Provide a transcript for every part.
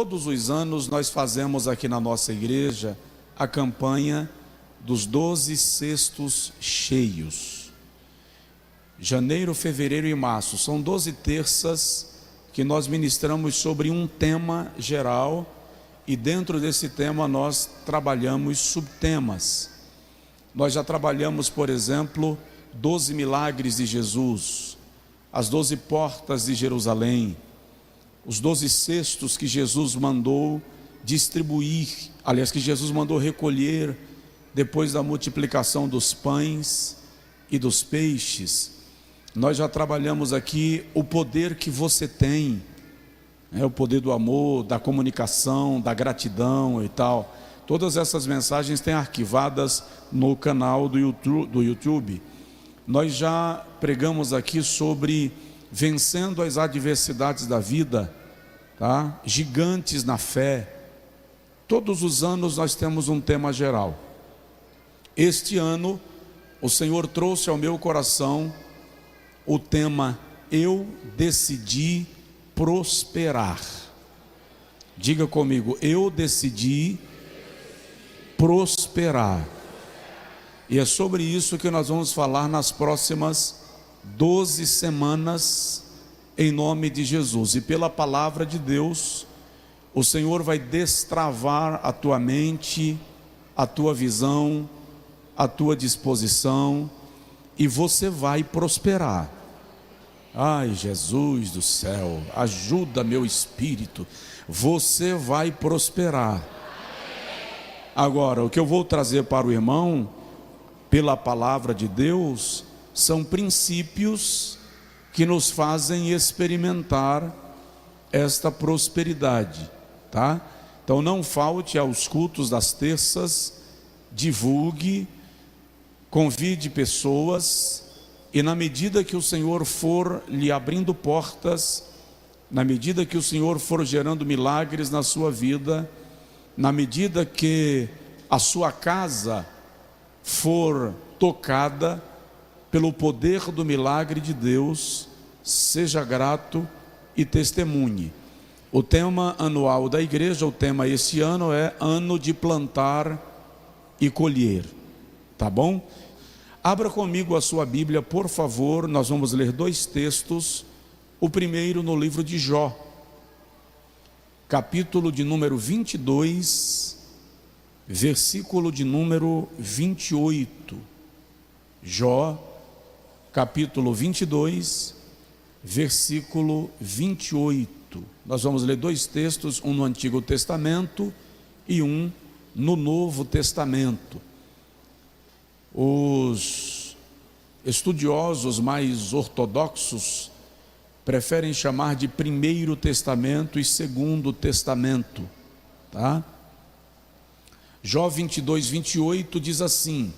Todos os anos nós fazemos aqui na nossa igreja a campanha dos 12 cestos cheios. Janeiro, fevereiro e março são 12 terças que nós ministramos sobre um tema geral, e dentro desse tema nós trabalhamos subtemas. Nós já trabalhamos, por exemplo, 12 milagres de Jesus, as 12 portas de Jerusalém, os 12 cestos que Jesus mandou distribuir, aliás, que Jesus mandou recolher depois da multiplicação dos pães e dos peixes. Nós já trabalhamos aqui o poder que você tem, o poder do amor, da comunicação, da gratidão e tal. Todas essas mensagens têm arquivadas no canal do YouTube. Nós já pregamos aqui sobre vencendo as adversidades da vida, tá? Gigantes na fé. Todos os anos nós temos um tema geral. Este ano o Senhor trouxe ao meu coração o tema Eu decidi prosperar. Diga comigo, eu decidi prosperar. E é sobre isso que nós vamos falar nas próximas 12 semanas, em nome de Jesus. E pela palavra de Deus, o Senhor vai destravar a tua mente, a tua visão, a tua disposição, e você vai prosperar. Ai, Jesus do céu, ajuda meu espírito, você vai prosperar. Agora, o que eu vou trazer para o irmão, pela palavra de Deus, são princípios que nos fazem experimentar esta prosperidade, tá? Então não falte aos cultos das terças, divulgue, convide pessoas, e na medida que o Senhor for lhe abrindo portas, na medida que o Senhor for gerando milagres na sua vida, na medida que a sua casa for tocada pelo poder do milagre de Deus, seja grato e testemunhe. O tema anual da igreja, o tema esse ano é ano de plantar e colher, tá bom? Abra comigo a sua Bíblia, por favor. Nós vamos ler 2 textos. O primeiro no livro de Jó, capítulo de número 22, versículo de número 28. Jó, capítulo 22, versículo 28. Nós vamos ler 2 textos, um no Antigo Testamento e um no Novo Testamento. Os estudiosos mais ortodoxos preferem chamar de Primeiro Testamento e Segundo Testamento, tá? Jó 22, 28 diz assim.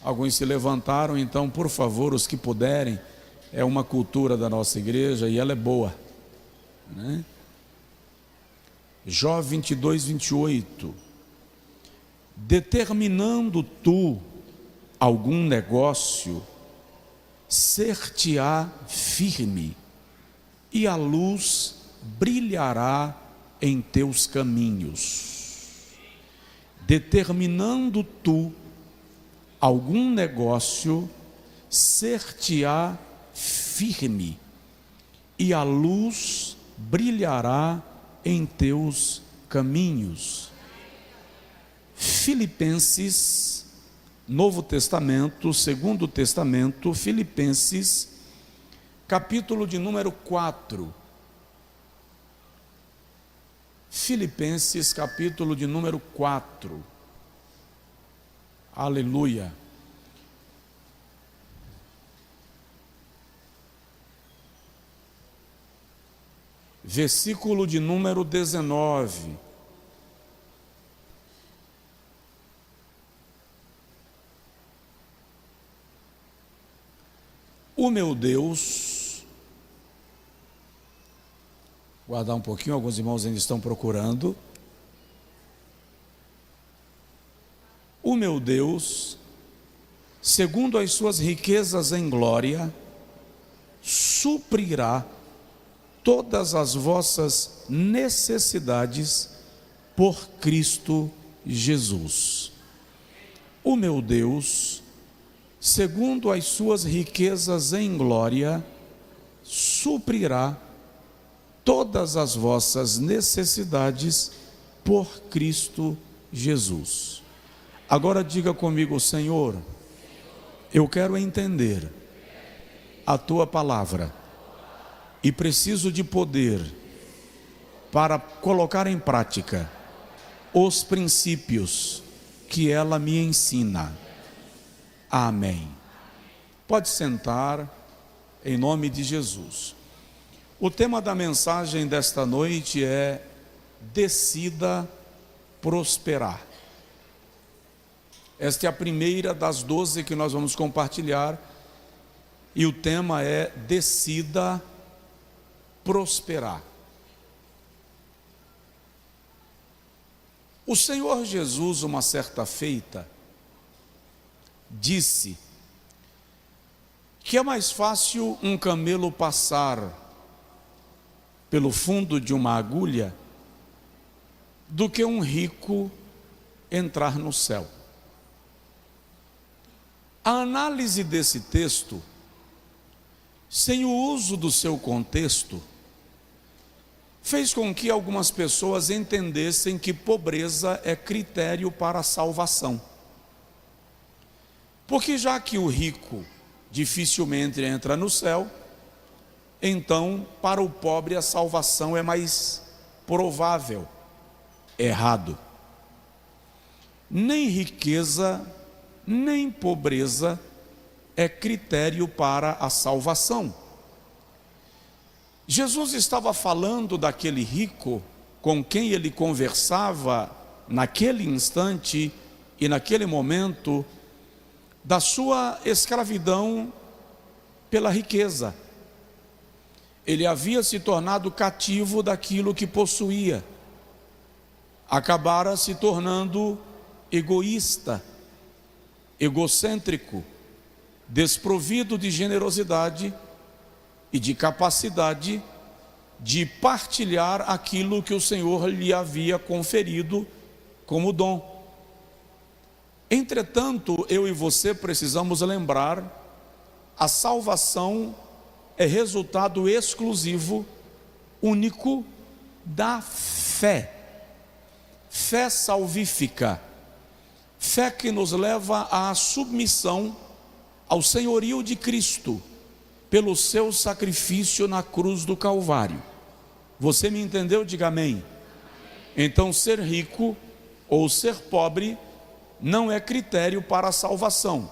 Alguns se levantaram, então, por favor, os que puderem, é uma cultura da nossa igreja e ela é boa, né? Jó 22, 28. Determinando tu algum negócio, ser-te-á firme, e a luz brilhará em teus caminhos. Determinando tu algum negócio, ser-te-á firme, e a luz brilhará em teus caminhos. Filipenses, Novo Testamento, Segundo Testamento, Filipenses, capítulo de número 4. Filipenses, capítulo de número 4. Aleluia. Versículo de número 19. O meu Deus, guardar um pouquinho, alguns irmãos ainda estão procurando. O meu Deus, segundo as suas riquezas em glória, suprirá todas as vossas necessidades por Cristo Jesus. O meu Deus, segundo as suas riquezas em glória, suprirá todas as vossas necessidades por Cristo Jesus. Agora diga comigo: Senhor, eu quero entender a tua palavra e preciso de poder para colocar em prática os princípios que ela me ensina. Amém. Pode sentar, em nome de Jesus. O tema da mensagem desta noite é: decida prosperar. Esta é a primeira das 12 que nós vamos compartilhar, e o tema é: decida prosperar. O Senhor Jesus, uma certa feita, disse que é mais fácil um camelo passar pelo fundo de uma agulha do que um rico entrar no céu. A análise desse texto, sem o uso do seu contexto, fez com que algumas pessoas entendessem que pobreza é critério para a salvação. Porque já que o rico dificilmente entra no céu, então para o pobre a salvação é mais provável. Errado. Nem riqueza, nem pobreza é critério para a salvação. Jesus estava falando daquele rico com quem ele conversava naquele instante e naquele momento, da sua escravidão pela riqueza. Ele havia se tornado cativo daquilo que possuía, acabara se tornando egoísta, egocêntrico, desprovido de generosidade e de capacidade de partilhar aquilo que o Senhor lhe havia conferido como dom. Entretanto, eu e você precisamos lembrar: a salvação é resultado exclusivo, único, da fé. Fé salvífica, fé que nos leva à submissão ao senhorio de Cristo, pelo seu sacrifício na cruz do Calvário. Você me entendeu? Diga amém. Então, ser rico ou ser pobre não é critério para a salvação.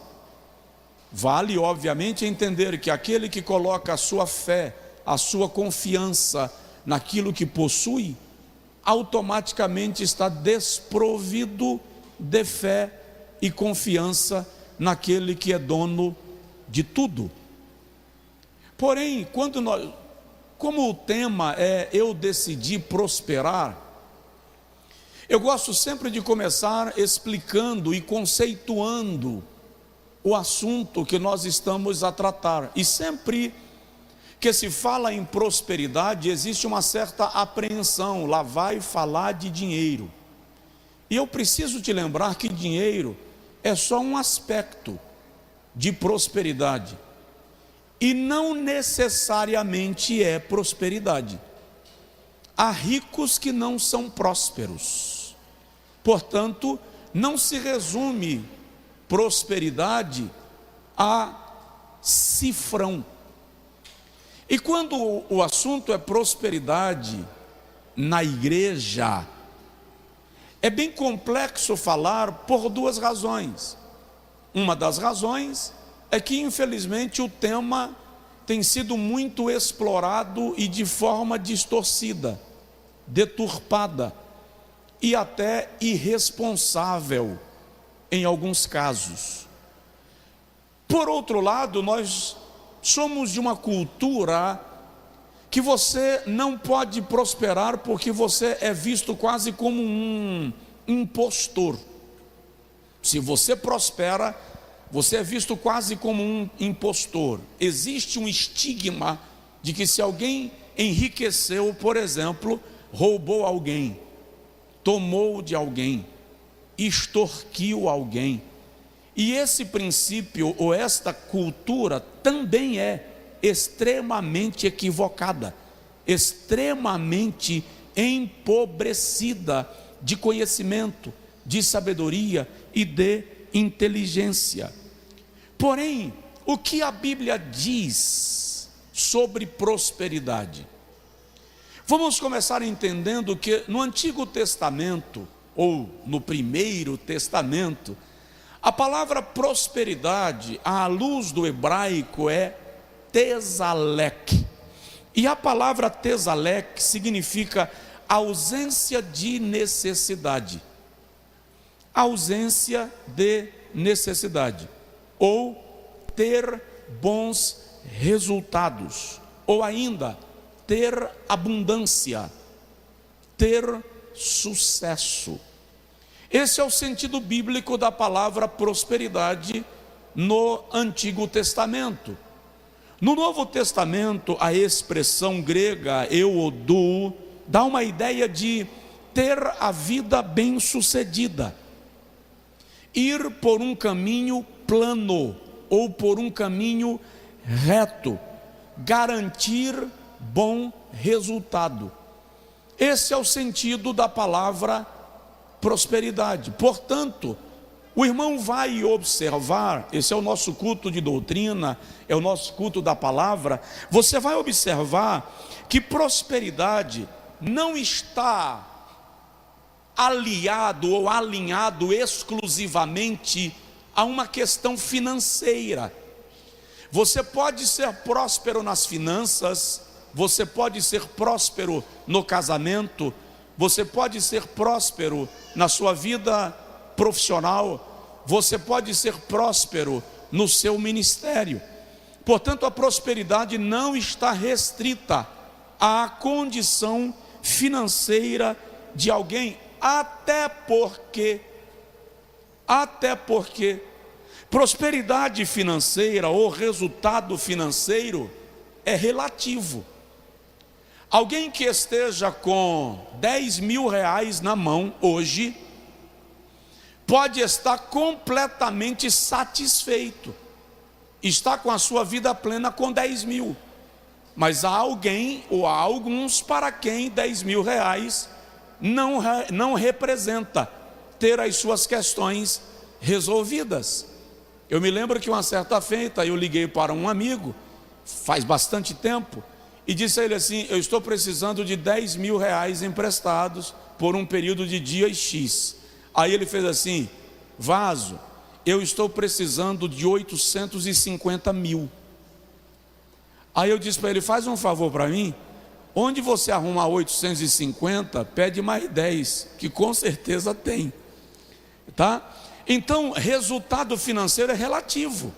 Vale, obviamente, entender que aquele que coloca a sua fé, a sua confiança naquilo que possui, automaticamente está desprovido de fé e confiança naquele que é dono de tudo. Porém, como o tema é eu decidi prosperar, eu gosto sempre de começar explicando e conceituando o assunto que nós estamos a tratar. E sempre que se fala em prosperidade, existe uma certa apreensão: lá vai falar de dinheiro. E eu preciso te lembrar que dinheiro é só um aspecto de prosperidade, e não necessariamente é prosperidade. Há ricos que não são prósperos. Portanto, não se resume prosperidade a cifrão. E quando o assunto é prosperidade na igreja, é bem complexo falar por duas razões. Uma das razões é que, infelizmente, o tema tem sido muito explorado e de forma distorcida, deturpada e até irresponsável em alguns casos. Por outro lado, nós somos de uma cultura que você não pode prosperar porque você é visto quase como um impostor. Se você prospera, você é visto quase como um impostor. Existe um estigma de que se alguém enriqueceu, por exemplo, roubou alguém, tomou de alguém, extorquiu alguém. E esse princípio ou esta cultura também é extremamente equivocada, extremamente empobrecida de conhecimento, de sabedoria e de inteligência. Porém, o que a Bíblia diz sobre prosperidade? Vamos começar entendendo que no Antigo Testamento, ou no Primeiro Testamento, a palavra prosperidade, à luz do hebraico, é tesalek. E a palavra tesalek significa ausência de necessidade. Ausência de necessidade. Ou ter bons resultados. Ou ainda, ter abundância. Ter sucesso. Esse é o sentido bíblico da palavra prosperidade no Antigo Testamento. No Novo Testamento, a expressão grega euodou dá uma ideia de ter a vida bem-sucedida, ir por um caminho plano ou por um caminho reto, garantir bom resultado. Esse é o sentido da palavra prosperidade. Portanto, o irmão vai observar, esse é o nosso culto de doutrina, é o nosso culto da palavra, você vai observar que prosperidade não está aliado ou alinhado exclusivamente a uma questão financeira. Você pode ser próspero nas finanças, você pode ser próspero no casamento, você pode ser próspero na sua vida profissional, você pode ser próspero no seu ministério. Portanto, a prosperidade não está restrita à condição financeira de alguém, até porque prosperidade financeira ou resultado financeiro é relativo. Alguém que esteja com 10 mil reais na mão hoje, pode estar completamente satisfeito, está com a sua vida plena com 10 mil, mas há alguém ou há alguns para quem 10 mil reais não representa ter as suas questões resolvidas. Eu me lembro que uma certa feita eu liguei para um amigo, faz bastante tempo, e disse a ele assim: eu estou precisando de 10 mil reais emprestados por um período de dias X. Aí ele fez assim: Vaso, eu estou precisando de 850 mil. Aí eu disse para ele: faz um favor para mim, onde você arrumar 850, pede mais 10, que com certeza tem, tá? Então, resultado financeiro é relativo,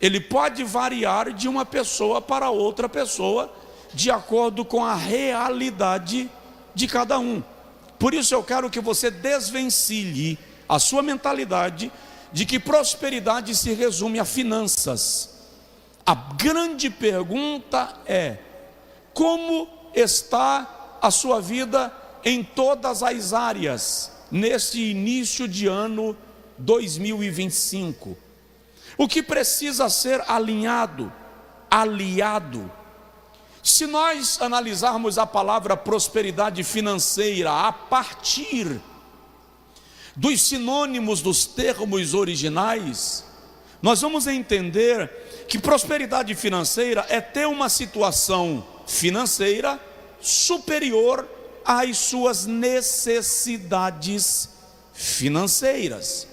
ele pode variar de uma pessoa para outra pessoa, de acordo com a realidade de cada um. Por isso eu quero que você desvencilhe a sua mentalidade de que prosperidade se resume a finanças. A grande pergunta é: como está a sua vida em todas as áreas neste início de ano 2025? O que precisa ser alinhado, aliado? Se nós analisarmos a palavra prosperidade financeira a partir dos sinônimos dos termos originais, nós vamos entender que prosperidade financeira é ter uma situação financeira superior às suas necessidades financeiras.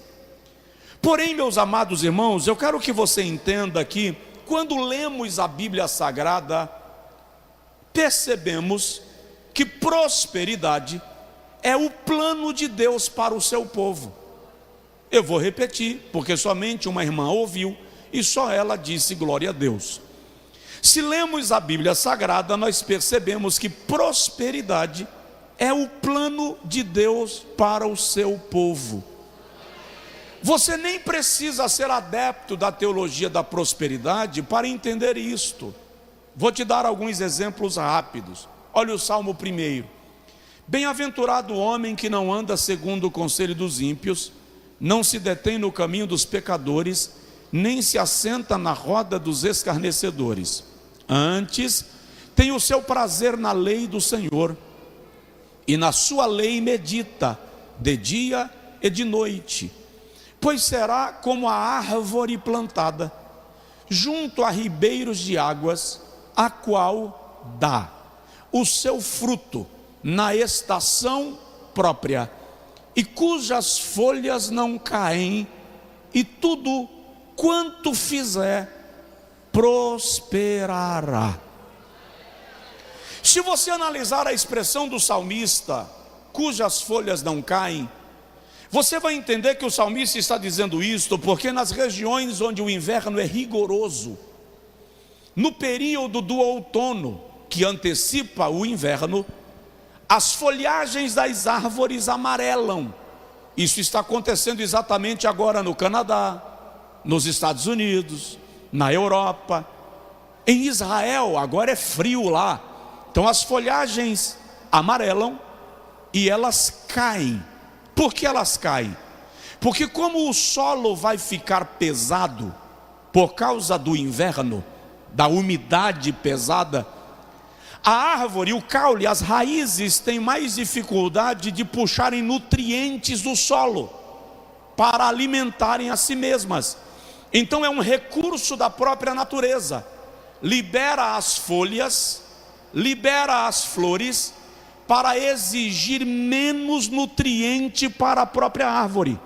Porém, meus amados irmãos, eu quero que você entenda que quando lemos a Bíblia Sagrada, percebemos que prosperidade é o plano de Deus para o seu povo. Eu vou repetir, porque somente uma irmã ouviu e só ela disse glória a Deus. Se lemos a Bíblia Sagrada, nós percebemos que prosperidade é o plano de Deus para o seu povo. Você nem precisa ser adepto da teologia da prosperidade para entender isto. Vou te dar alguns exemplos rápidos. Olha o Salmo 1. Bem-aventurado o homem que não anda segundo o conselho dos ímpios, não se detém no caminho dos pecadores, nem se assenta na roda dos escarnecedores. Antes, tem o seu prazer na lei do Senhor, e na sua lei medita, de dia e de noite. Pois será como a árvore plantada, junto a ribeiros de águas, a qual dá o seu fruto na estação própria, e cujas folhas não caem, e tudo quanto fizer prosperará. Se você analisar a expressão do salmista, cujas folhas não caem, você vai entender que o salmista está dizendo isto porque nas regiões onde o inverno é rigoroso, no período do outono, que antecipa o inverno, as folhagens das árvores amarelam. Isso está acontecendo exatamente agora no Canadá, nos Estados Unidos, na Europa, em Israel. Agora é frio lá, então as folhagens amarelam e elas caem. Por que elas caem? Porque como o solo vai ficar pesado por causa do inverno, da umidade pesada, a árvore, o caule, as raízes têm mais dificuldade de puxarem nutrientes do solo para alimentarem a si mesmas. Então é um recurso da própria natureza. Libera as folhas, libera as flores para exigir menos nutriente para a própria árvore.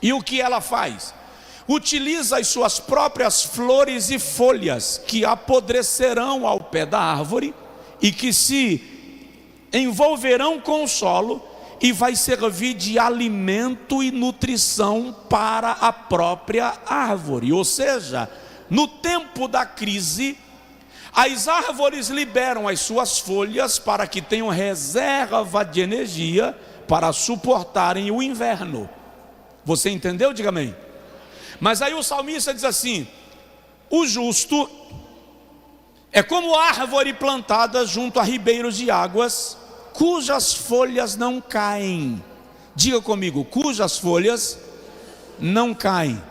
E o que ela faz? Utiliza as suas próprias flores e folhas, que apodrecerão ao pé da árvore e que se envolverão com o solo, e vai servir de alimento e nutrição para a própria árvore. Ou seja, no tempo da crise, as árvores liberam as suas folhas para que tenham reserva de energia para suportarem o inverno. Você entendeu? Diga amém. Mas aí o salmista diz assim: o justo é como árvore plantada junto a ribeiros de águas, cujas folhas não caem. Diga comigo: cujas folhas não caem.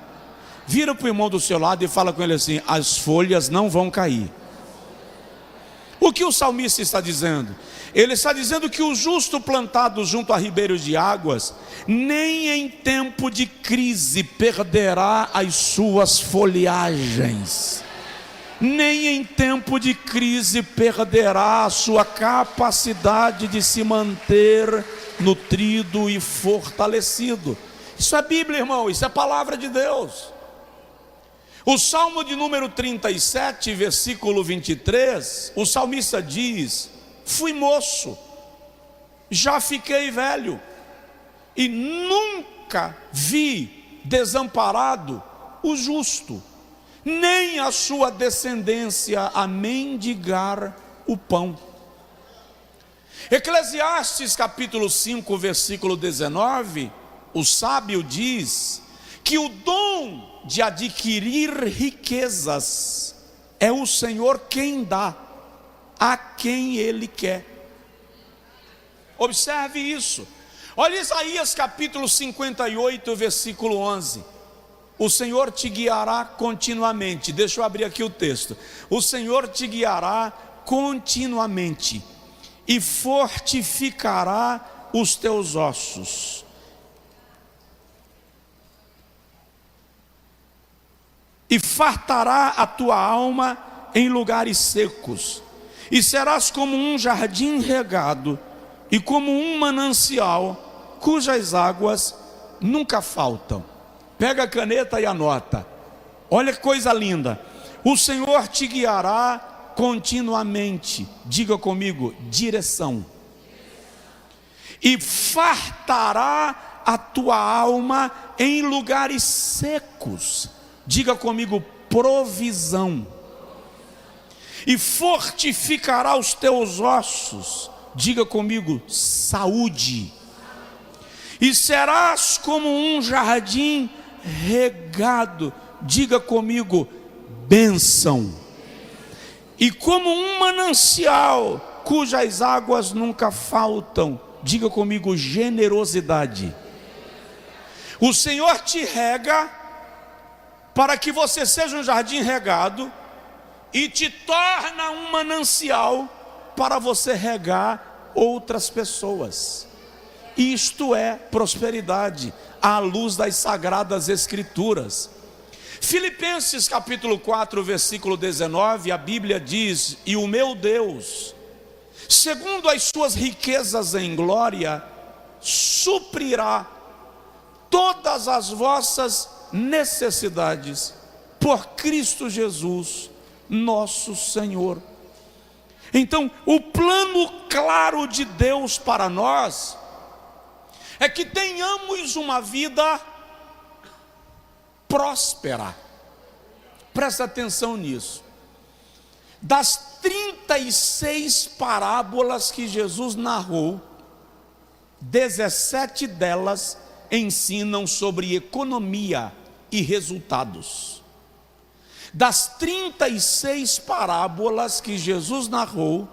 Vira para o irmão do seu lado e fala com ele assim: as folhas não vão cair. O que o salmista está dizendo? Ele está dizendo que o justo plantado junto a ribeiros de águas, nem em tempo de crise perderá as suas folhagens, nem em tempo de crise perderá a sua capacidade de se manter nutrido e fortalecido. Isso é Bíblia, irmão, isso é palavra de Deus. O Salmo de número 37, versículo 23, o salmista diz: fui moço, já fiquei velho, e nunca vi desamparado o justo, nem a sua descendência a mendigar o pão. Eclesiastes capítulo 5, versículo 19, o sábio diz que o dom de adquirir riquezas é o Senhor quem dá a quem Ele quer. Observe isso. Olha Isaías capítulo 58, versículo 11. O Senhor te guiará continuamente. Deixa eu abrir aqui o texto. O Senhor te guiará continuamente e fortificará os teus ossos. E fartará a tua alma em lugares secos, e serás como um jardim regado, e como um manancial, cujas águas nunca faltam. Pega a caneta e anota. Olha que coisa linda. O Senhor te guiará continuamente. Diga comigo: direção. E fartará a tua alma em lugares secos. Diga comigo: provisão. E fortificará os teus ossos. Diga comigo: saúde. E serás como um jardim regado. Diga comigo: bênção. e como um manancial cujas águas nunca faltam. Diga comigo: generosidade. O Senhor te rega para que você seja um jardim regado e te torna um manancial para você regar outras pessoas. Isto é prosperidade à luz das sagradas escrituras. Filipenses capítulo 4, versículo 19, a Bíblia diz: e o meu Deus, segundo as suas riquezas em glória, suprirá todas as vossas necessidades por Cristo Jesus, nosso Senhor. Então, o plano claro de Deus para nós é que tenhamos uma vida próspera. Presta atenção nisso. Das 36 parábolas que Jesus narrou, 17 delas ensinam sobre economia e resultados. Das 36 parábolas que Jesus narrou,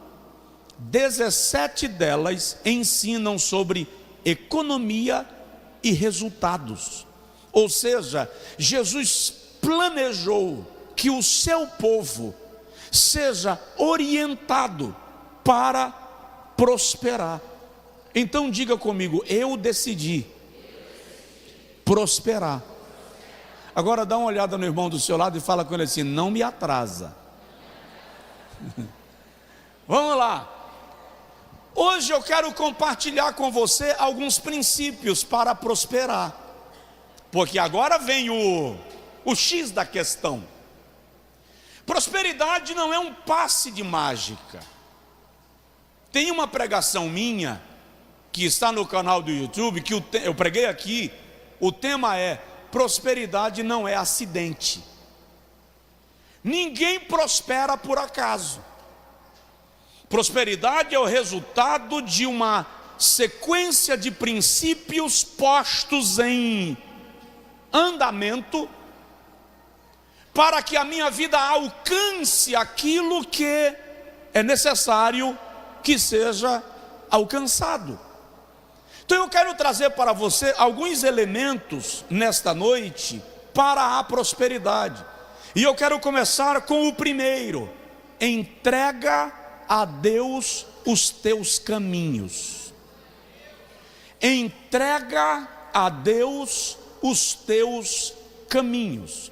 17 delas ensinam sobre economia e resultados. Ou seja, Jesus planejou que o seu povo seja orientado para prosperar. Então diga comigo: eu decidi prosperar. Agora dá uma olhada no irmão do seu lado e fala com ele assim: não me atrasa. Vamos lá. Hoje eu quero compartilhar com você alguns princípios para prosperar, porque agora vem o X da questão. Prosperidade não é um passe de mágica. Tem uma pregação minha que está no canal do YouTube, que eu preguei aqui. O tema é: prosperidade não é acidente. Ninguém prospera por acaso. Prosperidade é o resultado de uma sequência de princípios postos em andamento para que a minha vida alcance aquilo que é necessário que seja alcançado. Então eu quero trazer para você alguns elementos nesta noite para a prosperidade. E eu quero começar com o primeiro: entrega a Deus os teus caminhos. Entrega a Deus os teus caminhos.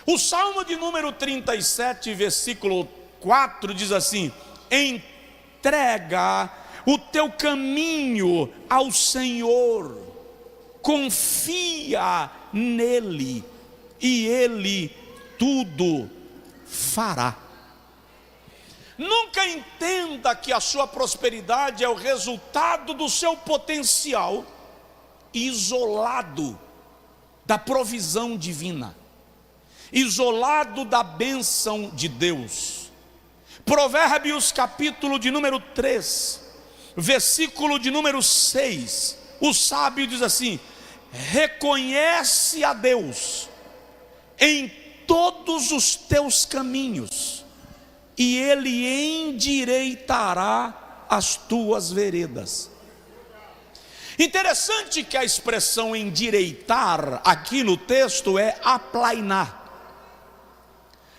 O Salmo de número 37, versículo 4 diz assim: entrega o teu caminho ao Senhor, confia nele e ele tudo fará. Nunca entenda que a sua prosperidade é o resultado do seu potencial isolado da provisão divina, isolado da bênção de Deus. Provérbios capítulo de número 3, versículo de número 6, o sábio diz assim: reconhece a Deus em todos os teus caminhos, e Ele endireitará as tuas veredas. Interessante que a expressão endireitar aqui no texto é aplainar.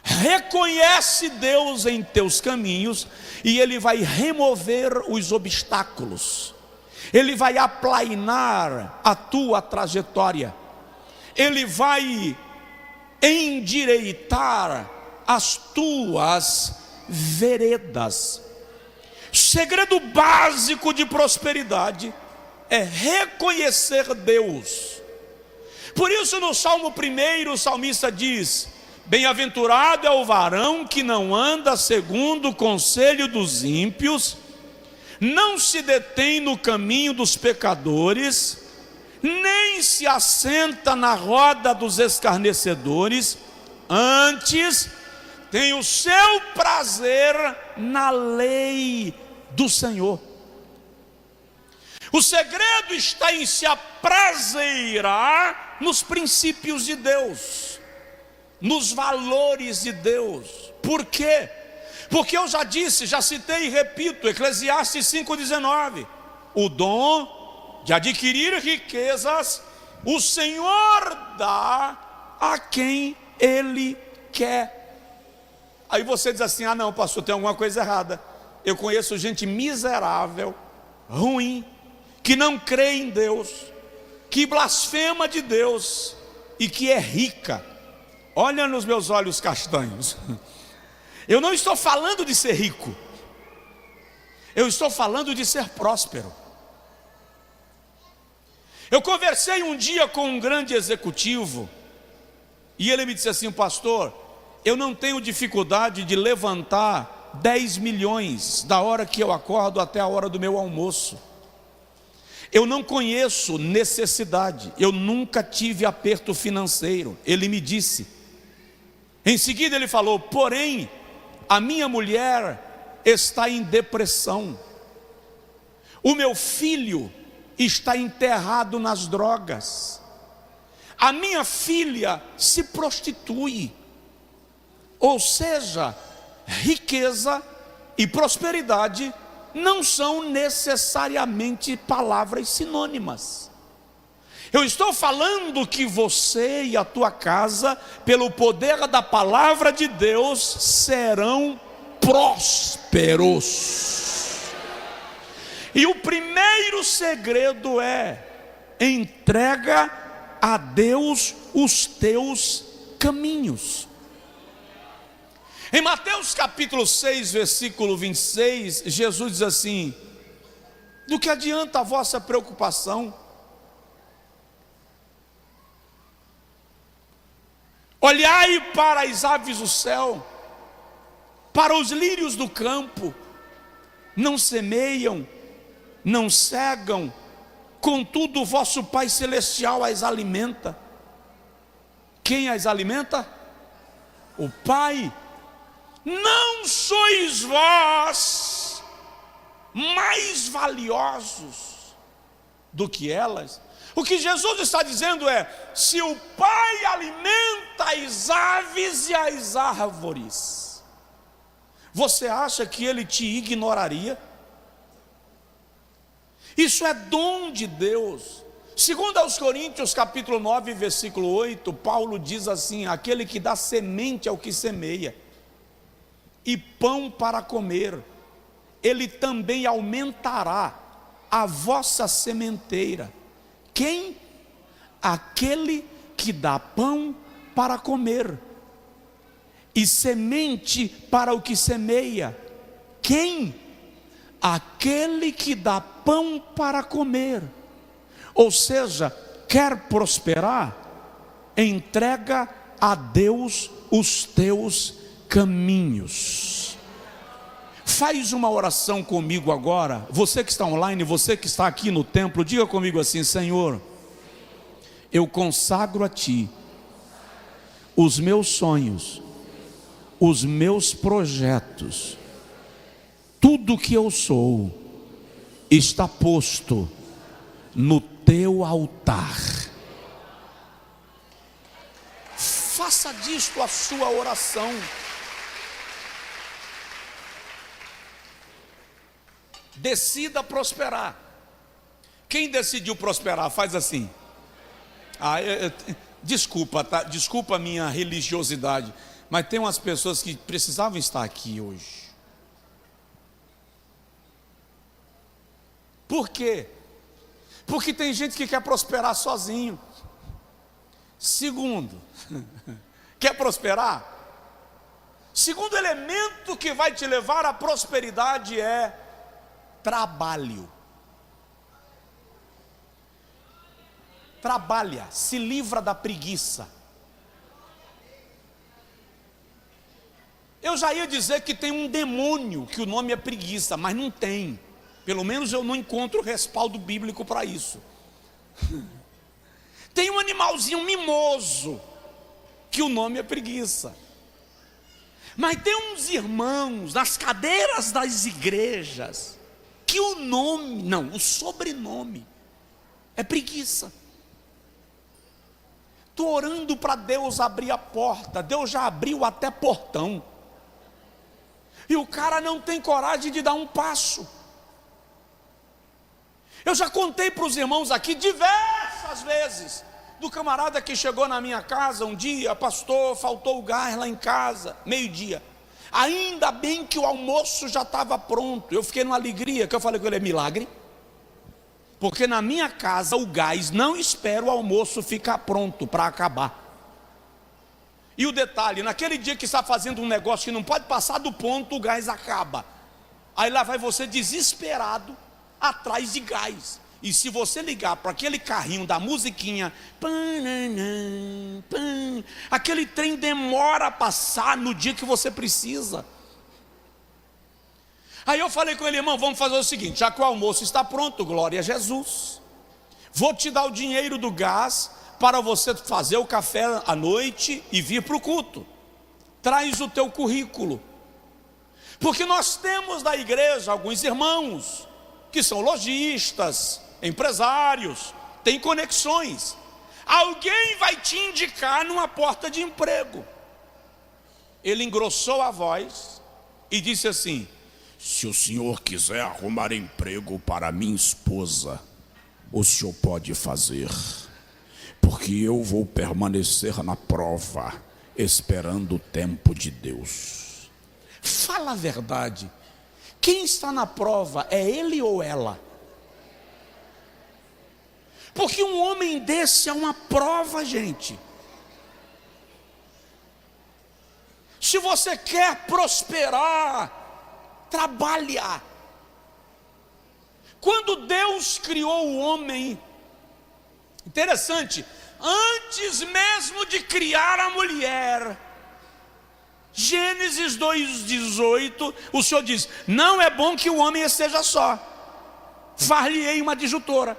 Reconhece Deus em teus caminhos e Ele vai remover os obstáculos, Ele vai aplainar a tua trajetória, Ele vai endireitar as tuas veredas. O segredo básico de prosperidade é reconhecer Deus. Por isso no Salmo 1 o salmista diz: bem-aventurado é o varão que não anda segundo o conselho dos ímpios, não se detém no caminho dos pecadores, nem se assenta na roda dos escarnecedores, antes tem o seu prazer na lei do Senhor. O segredo está em se aprazeirar nos princípios de Deus, nos valores de Deus. Por quê? Porque eu já disse, já citei e repito, Eclesiastes 5,19: o dom de adquirir riquezas, o Senhor dá a quem Ele quer. Aí você diz assim: ah não, pastor, tem alguma coisa errada. Eu conheço gente miserável, ruim, que não crê em Deus, que blasfema de Deus e que é rica. Olha nos meus olhos castanhos. Eu não estou falando de ser rico, eu estou falando de ser próspero. Eu conversei um dia com um grande executivo e ele me disse assim: pastor, eu não tenho dificuldade de levantar 10 milhões da hora que eu acordo até a hora do meu almoço. Eu não conheço necessidade, eu nunca tive aperto financeiro. Ele me disse. Em seguida ele falou: porém, a minha mulher está em depressão, o meu filho está enterrado nas drogas, a minha filha se prostitui. Ou seja, riqueza e prosperidade não são necessariamente palavras sinônimas. Eu estou falando que você e a tua casa, pelo poder da palavra de Deus, serão prósperos. E o primeiro segredo é: entrega a Deus os teus caminhos. Em Mateus capítulo 6, versículo 26, Jesus diz assim: do que adianta a vossa preocupação? Olhai para as aves do céu, para os lírios do campo, não semeiam, não cegam, contudo o vosso Pai Celestial as alimenta. Quem as alimenta? O Pai. Não sois vós mais valiosos do que elas? O que Jesus está dizendo é: se o Pai alimenta as aves e as árvores, você acha que Ele te ignoraria? Isso é dom de Deus. Segundo aos Coríntios capítulo 9, versículo 8, Paulo diz assim: aquele que dá semente ao que semeia e pão para comer, Ele também aumentará a vossa sementeira. Quem? Aquele que dá pão para comer e semente para o que semeia. Quem? Aquele que dá pão para comer. Ou seja, quer prosperar? Entrega a Deus os teus caminhos. Faz uma oração comigo agora. Você que está online, você que está aqui no templo, diga comigo assim: Senhor, eu consagro a Ti os meus sonhos, os meus projetos, tudo que eu sou está posto no Teu altar. Faça disto a sua oração. Decida prosperar. Quem decidiu prosperar? Faz assim. Desculpa, tá? Desculpa a minha religiosidade, mas tem umas pessoas que precisavam estar aqui hoje. Por quê? Porque tem gente que quer prosperar sozinho. Segundo, quer prosperar? Segundo elemento que vai te levar à prosperidade é trabalho. Trabalha, se livra da preguiça. Eu já ia dizer que tem um demônio que o nome é preguiça, mas não tem. Pelo menos eu não encontro respaldo bíblico para isso. Tem um animalzinho mimoso que o nome é preguiça. Mas tem uns irmãos nas cadeiras das igrejas que o nome, não, o sobrenome é preguiça. Estou orando para Deus abrir a porta. Deus já abriu até portão. E o cara não tem coragem de dar um passo. Eu já contei para os irmãos aqui diversas vezes do camarada que chegou na minha casa um dia: pastor, faltou o gás lá em casa, meio-dia. Ainda bem que o almoço já estava pronto. Eu fiquei numa alegria, que eu falei com ele: é milagre, porque na minha casa o gás não espera o almoço ficar pronto para acabar. E o detalhe, naquele dia que está fazendo um negócio que não pode passar do ponto, o gás acaba. Aí lá vai você desesperado atrás de gás. E se você ligar para aquele carrinho da musiquinha, aquele trem demora a passar no dia que você precisa. Aí eu falei com ele: irmão, vamos fazer o seguinte, já que o almoço está pronto, glória a Jesus, vou te dar o dinheiro do gás para você fazer o café à noite e vir para o culto. Traz o teu currículo, porque nós temos na igreja alguns irmãos que são lojistas, empresários, têm conexões. Alguém vai te indicar numa porta de emprego. Ele engrossou a voz e disse assim: se o senhor quiser arrumar emprego para minha esposa, o senhor pode fazer, porque eu vou permanecer na prova, esperando o tempo de Deus. Fala a verdade, quem está na prova é ele ou ela? Porque um homem desse é uma prova, gente. Se você quer prosperar, trabalha. Quando Deus criou o homem, interessante, antes mesmo de criar a mulher, Gênesis 2,18, o Senhor diz: não é bom que o homem esteja só, far-lhe-ei uma adjutora.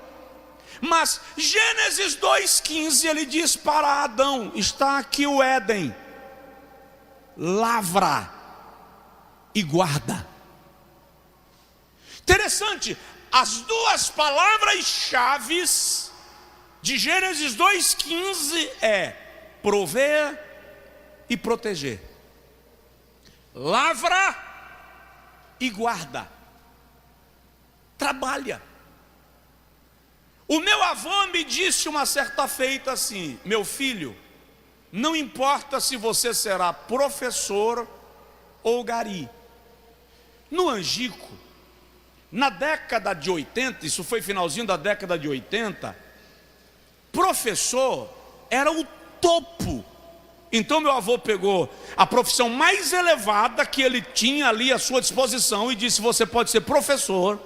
Mas Gênesis 2,15 ele diz para Adão: está aqui o Éden, lavra e guarda. Interessante, as duas palavras-chave de Gênesis 2,15 é prover e proteger. Lavra e guarda. Trabalha. O meu avô me disse uma certa feita assim: meu filho, não importa se você será professor ou gari. No Angico, na década de 80, isso foi finalzinho da década de 80, professor era o topo. Então meu avô pegou a profissão mais elevada que ele tinha ali à sua disposição e disse: você pode ser professor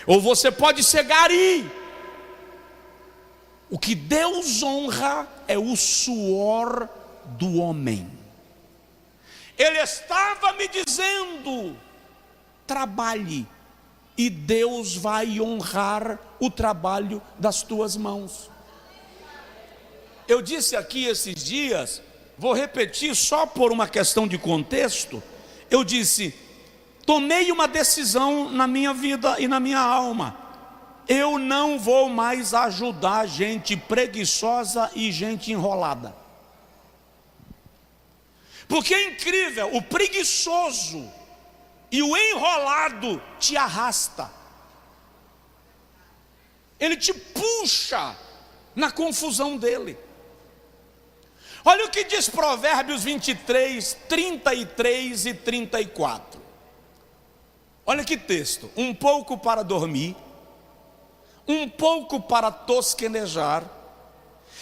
ou você pode ser gari. O que Deus honra é o suor do homem. Ele estava me dizendo: trabalhe, e Deus vai honrar o trabalho das tuas mãos. Eu disse aqui esses dias, vou repetir só por uma questão de contexto. Eu disse: tomei uma decisão na minha vida e na minha alma. Eu não vou mais ajudar gente preguiçosa e gente enrolada. Porque é incrível, o preguiçoso e o enrolado te arrasta. Ele te puxa na confusão dele. Olha o que diz Provérbios 23, 33 e 34. Olha que texto: um pouco para dormir, um pouco para tosquenejar,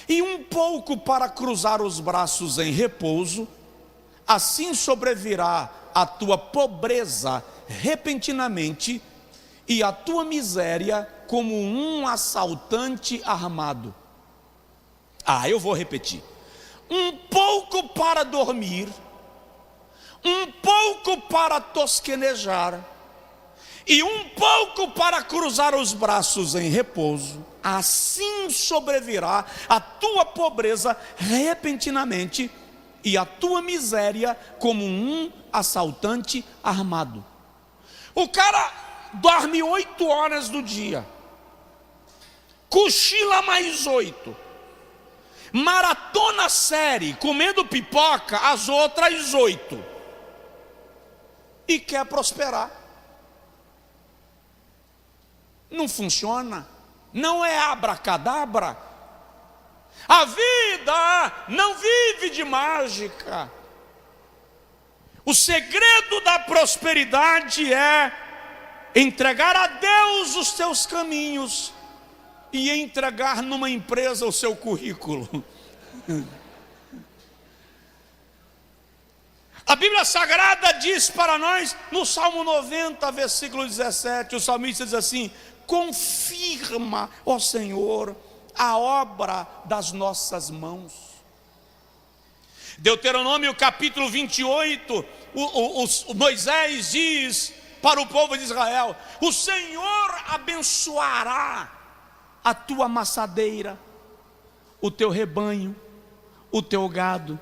e um pouco para cruzar os braços em repouso, assim sobrevirá a tua pobreza repentinamente, e a tua miséria como um assaltante armado. Eu vou repetir: um pouco para dormir, um pouco para tosquenejar, e um pouco para cruzar os braços em repouso, assim sobrevirá a tua pobreza repentinamente, e a tua miséria como um assaltante armado. O cara dorme 8 horas do dia, cochila mais 8, maratona série, comendo pipoca as outras 8. e quer prosperar. Não funciona, não é abracadabra. A vida não vive de mágica. O segredo da prosperidade é entregar a Deus os teus caminhos e entregar numa empresa o seu currículo. A Bíblia Sagrada diz para nós, no Salmo 90, versículo 17, o salmista diz assim: confirma, ó Senhor, a obra das nossas mãos. Deuteronômio capítulo 28, o Moisés diz para o povo de Israel: o Senhor abençoará a tua amassadeira, o teu rebanho, o teu gado.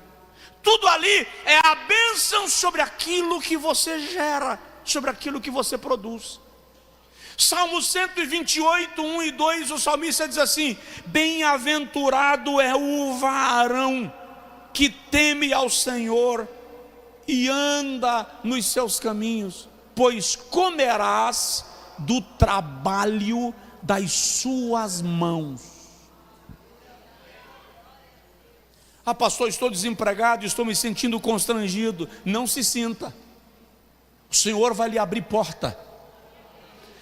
Tudo ali é a bênção sobre aquilo que você gera, sobre aquilo que você produz. Salmo 128, 1 e 2, o salmista diz assim: bem-aventurado é o varão que teme ao Senhor e anda nos seus caminhos, pois comerás do trabalho das suas mãos. Ah, pastor, estou desempregado, estou me sentindo constrangido. Não se sinta, o Senhor vai lhe abrir porta.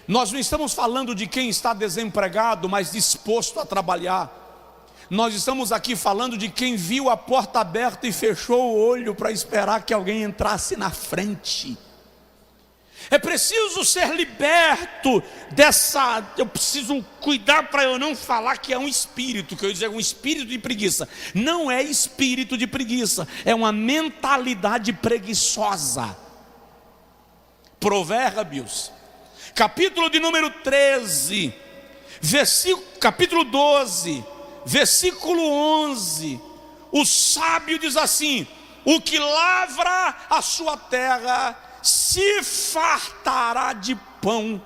Nós não estamos falando de quem está desempregado, mas disposto a trabalhar. Nós estamos aqui falando de quem viu a porta aberta e fechou o olho para esperar que alguém entrasse na frente. É preciso ser liberto dessa. Eu preciso cuidar para eu não falar que é um espírito, que eu ia dizer um espírito de preguiça. Não é espírito de preguiça, é uma mentalidade preguiçosa. Provérbios, capítulo de número 13, capítulo 12, versículo 11. O sábio diz assim: o que lavra a sua terra se fartará de pão,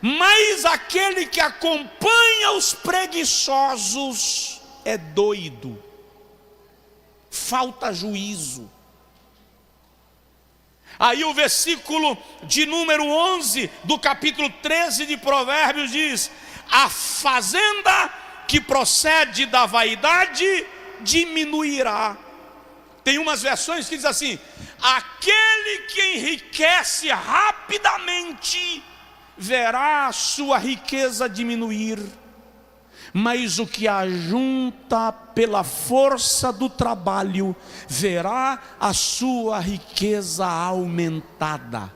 mas aquele que acompanha os preguiçosos é doido, falta juízo. Aí o versículo de número 11 do capítulo 13 de Provérbios diz: a fazenda que procede da vaidade diminuirá. Tem umas versões que diz assim: aquele que enriquece rapidamente verá a sua riqueza diminuir, mas o que ajunta pela força do trabalho verá a sua riqueza aumentada.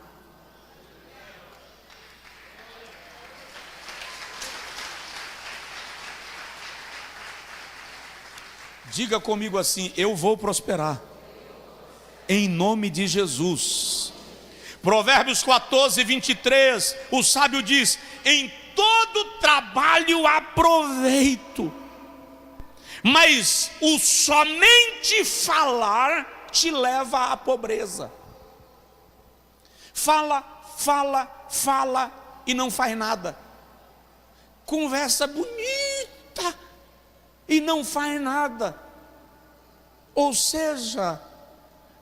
Diga comigo assim: eu vou prosperar, em nome de Jesus. Provérbios 14, 23, o sábio diz: em todo trabalho há proveito, mas o somente falar te leva à pobreza. Fala, fala, fala e não faz nada. Conversa bonita e não faz nada. Ou seja,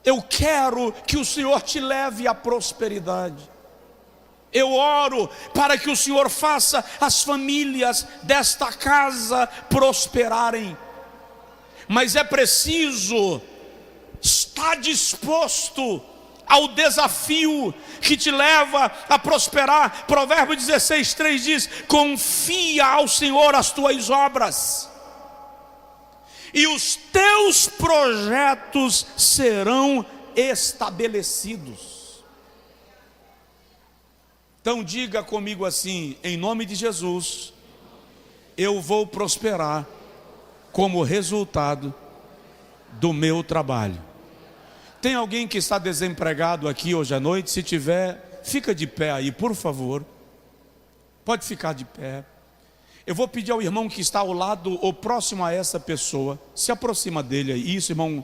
eu quero que o Senhor te leve à prosperidade. Eu oro para que o Senhor faça as famílias desta casa prosperarem. Mas é preciso estar disposto ao desafio que te leva a prosperar. Provérbios 16, 3 diz: confia ao Senhor as tuas obras, e os teus projetos serão estabelecidos. Então diga comigo assim: em nome de Jesus, eu vou prosperar como resultado do meu trabalho. Tem alguém que está desempregado aqui hoje à noite? Se tiver, fica de pé aí, por favor. Pode ficar de pé. Eu vou pedir ao irmão que está ao lado ou próximo a essa pessoa, se aproxima dele aí. Isso, irmão.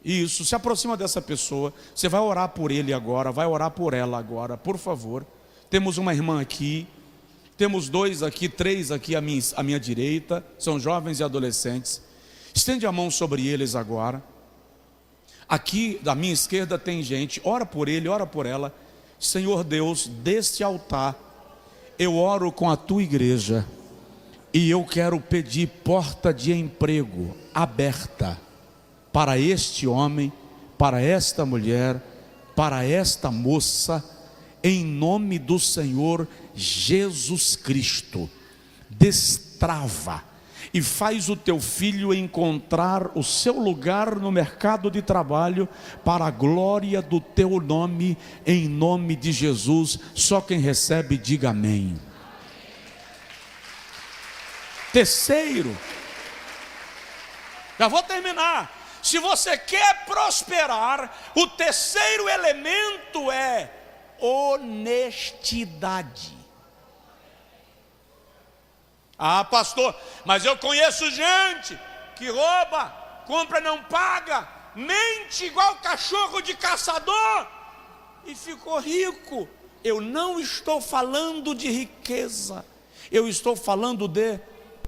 Isso, se aproxima dessa pessoa. Você vai orar por ele agora, vai orar por ela agora, por favor. Temos uma irmã aqui, temos dois aqui, três aqui à minha direita. São jovens e adolescentes. Estende a mão sobre eles agora. Aqui da minha esquerda tem gente, ora por ele, ora por ela. Senhor Deus, deste altar eu oro com a tua igreja e eu quero pedir porta de emprego aberta para este homem, para esta mulher, para esta moça, em nome do Senhor Jesus Cristo. Destrava e faz o teu filho encontrar o seu lugar no mercado de trabalho, para a glória do teu nome, em nome de Jesus. Só quem recebe diga amém. Terceiro, já vou terminar. Se você quer prosperar, o terceiro elemento é honestidade. Ah, pastor, mas eu conheço gente que rouba, compra, não paga, mente igual cachorro de caçador e ficou rico. Eu não estou falando de riqueza, eu estou falando de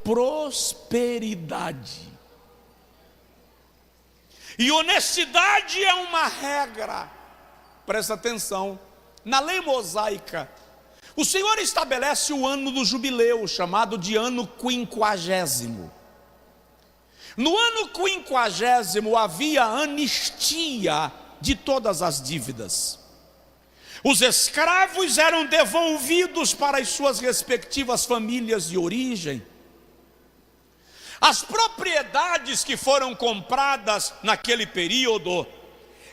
prosperidade. E honestidade é uma regra. Presta atenção, na lei mosaica, o Senhor estabelece o ano do jubileu, chamado de ano quinquagésimo. No ano quinquagésimo havia anistia de todas as dívidas. Os escravos eram devolvidos para as suas respectivas famílias de origem. As propriedades que foram compradas naquele período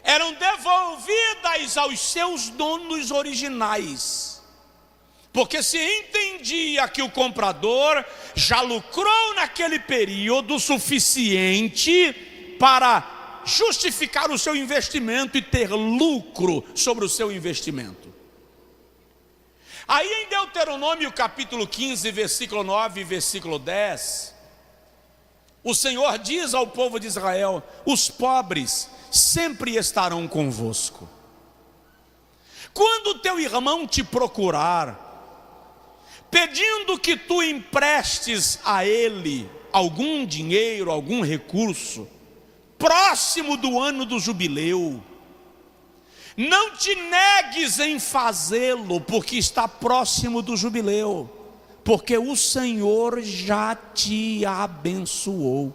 eram devolvidas aos seus donos originais, porque se entendia que o comprador já lucrou naquele período o suficiente para justificar o seu investimento e ter lucro sobre o seu investimento. Aí em Deuteronômio capítulo 15, versículo 9 e versículo 10, o Senhor diz ao povo de Israel: os pobres sempre estarão convosco. Quando teu irmão te procurar, pedindo que tu emprestes a ele algum dinheiro, algum recurso, próximo do ano do jubileu, não te negues em fazê-lo, porque está próximo do jubileu, porque o Senhor já te abençoou.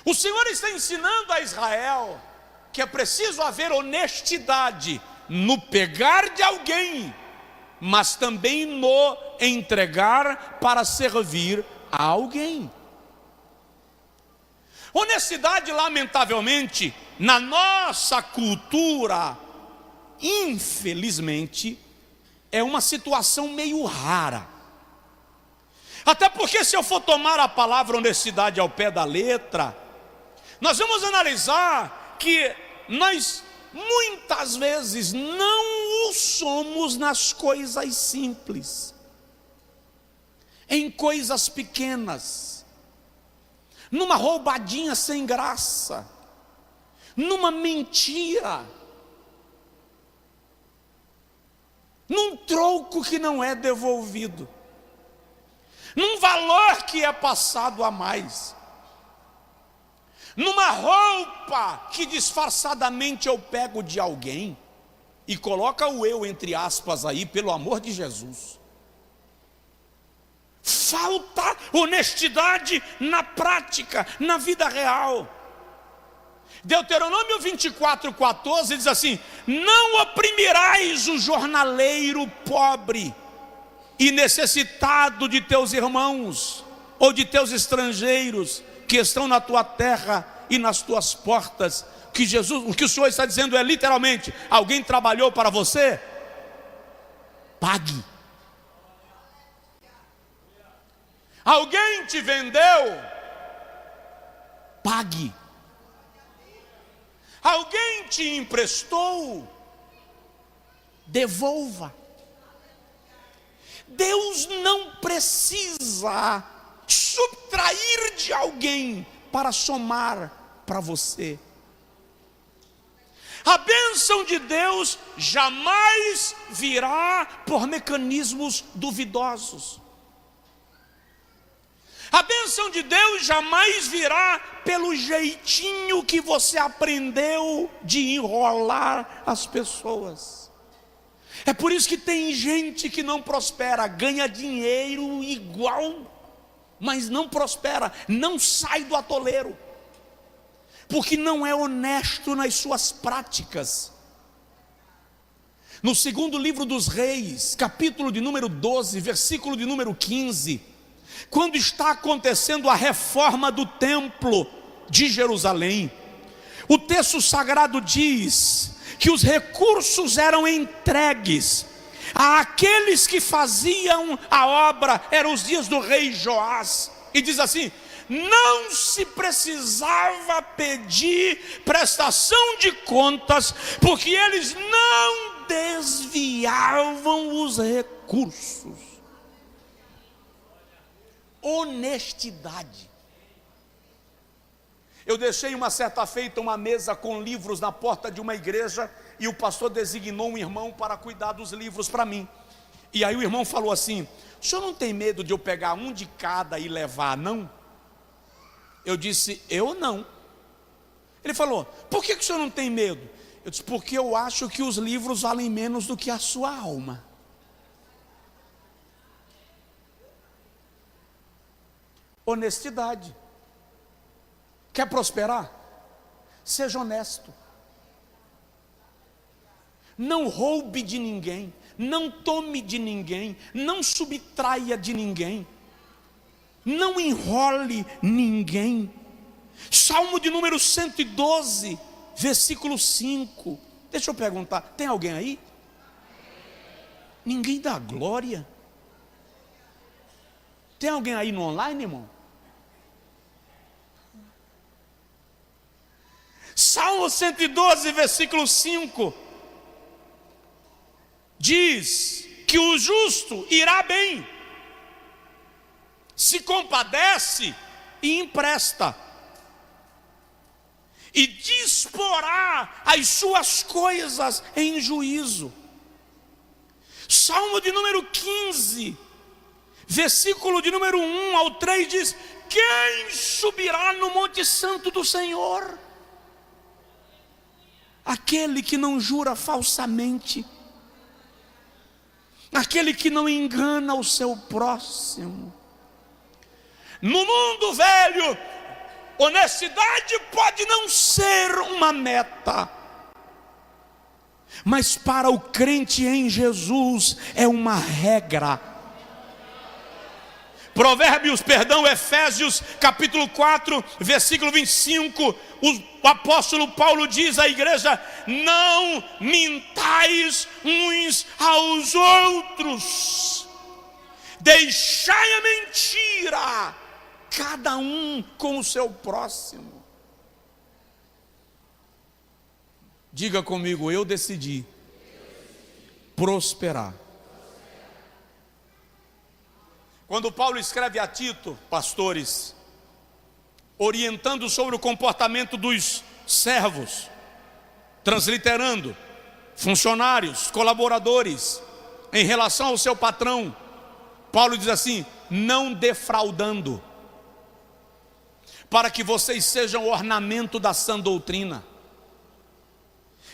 O Senhor está ensinando a Israel que é preciso haver honestidade no pegar de alguém, mas também no entregar para servir a alguém. Honestidade, lamentavelmente, na nossa cultura, infelizmente, é uma situação meio rara. Até porque, se eu for tomar a palavra honestidade ao pé da letra, nós vamos analisar que nós muitas vezes não o somos nas coisas simples, em coisas pequenas, numa roubadinha sem graça, numa mentira, num troco que não é devolvido, num valor que é passado a mais, numa roupa que disfarçadamente eu pego de alguém e coloca o eu entre aspas aí, pelo amor de Jesus. Falta honestidade na prática, na vida real. Deuteronômio 24:14 diz assim: não oprimirás o jornaleiro pobre e necessitado de teus irmãos ou de teus estrangeiros que estão na tua terra e nas tuas portas. O que o Senhor está dizendo é literalmente: alguém trabalhou para você? Pague. Alguém te vendeu? Pague. Alguém te emprestou? Devolva. Deus não precisa subtrair de alguém para somar para você. A bênção de Deus jamais virá por mecanismos duvidosos. A bênção de Deus jamais virá pelo jeitinho que você aprendeu de enrolar as pessoas. É por isso que tem gente que não prospera, ganha dinheiro igual, mas não prospera, não sai do atoleiro, porque não é honesto nas suas práticas. No segundo livro dos Reis, capítulo de número 12, versículo de número 15, quando está acontecendo a reforma do templo de Jerusalém, o texto sagrado diz que os recursos eram entregues àqueles que faziam a obra, eram os dias do rei Joás, e diz assim: não se precisava pedir prestação de contas, porque eles não desviavam os recursos. Honestidade. Eu deixei uma certa feita uma mesa com livros na porta de uma igreja, e o pastor designou um irmão para cuidar dos livros para mim. E aí o irmão falou assim: o senhor não tem medo de eu pegar um de cada e levar, não? Eu disse: eu não. Ele falou: por que o senhor não tem medo? Eu disse: porque eu acho que os livros valem menos do que a sua alma. Honestidade. Quer prosperar? Seja honesto. Não roube de ninguém, não tome de ninguém, não subtraia de ninguém, não enrole ninguém. Salmo de número 112, versículo 5. Deixa eu perguntar, tem alguém aí? Ninguém dá glória? Tem alguém aí no online, irmão? Salmo 112, versículo 5, diz que o justo irá bem, se compadece e empresta, e disporá as suas coisas em juízo. Salmo de número 15, versículo de número 1 ao 3 diz: quem subirá no monte santo do Senhor? Aquele que não jura falsamente, aquele que não engana o seu próximo. No mundo velho, honestidade pode não ser uma meta, mas para o crente em Jesus é uma regra. Efésios capítulo 4, versículo 25, o apóstolo Paulo diz à igreja: não mintais uns aos outros, deixai a mentira, cada um com o seu próximo. Diga comigo: eu decidi prosperar. Quando Paulo escreve a Tito, pastores, orientando sobre o comportamento dos servos, transliterando, funcionários, colaboradores, em relação ao seu patrão, Paulo diz assim: não defraudando, para que vocês sejam ornamento da sã doutrina.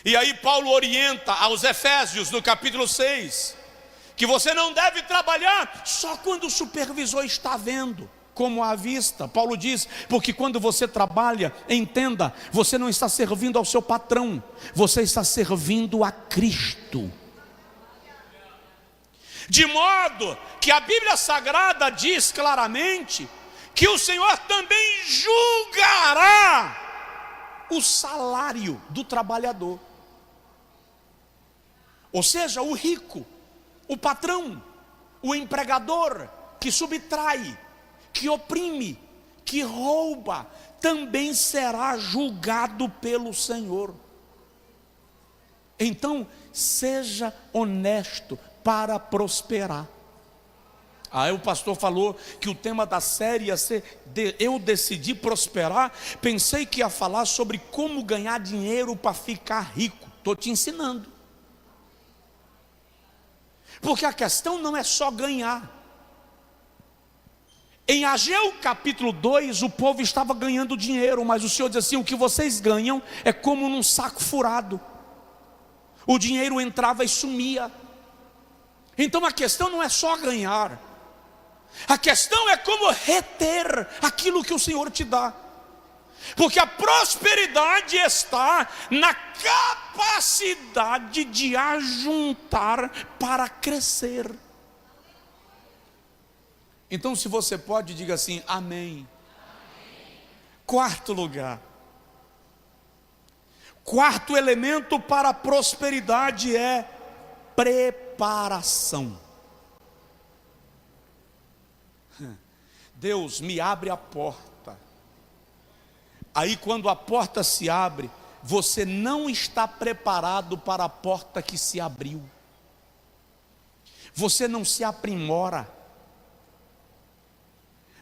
E aí Paulo orienta aos Efésios, no capítulo 6, que você não deve trabalhar só quando o supervisor está vendo, como à vista. Paulo diz: porque quando você trabalha, entenda, você não está servindo ao seu patrão, você está servindo a Cristo. De modo que a Bíblia Sagrada diz claramente que o Senhor também julgará o salário do trabalhador. Ou seja, o rico, o patrão, o empregador que subtrai, que oprime, que rouba, também será julgado pelo Senhor. Então, seja honesto para prosperar. Aí o pastor falou que o tema da série ia ser eu decidi prosperar. Pensei que ia falar sobre como ganhar dinheiro para ficar rico. Estou te ensinando. Porque a questão não é só ganhar, Em Ageu capítulo 2, o povo estava ganhando dinheiro, mas o Senhor diz assim: o que vocês ganham é como num saco furado. O dinheiro entrava e sumia. Então a questão não é só ganhar, a questão é como reter aquilo que o Senhor te dá. Porque a prosperidade está na capacidade de ajuntar para crescer. Então, se você pode, diga assim: amém. Quarto lugar, quarto elemento para a prosperidade é preparação. Deus me abre a porta. Aí quando a porta se abre, você não está preparado para a porta que se abriu. Você não se aprimora,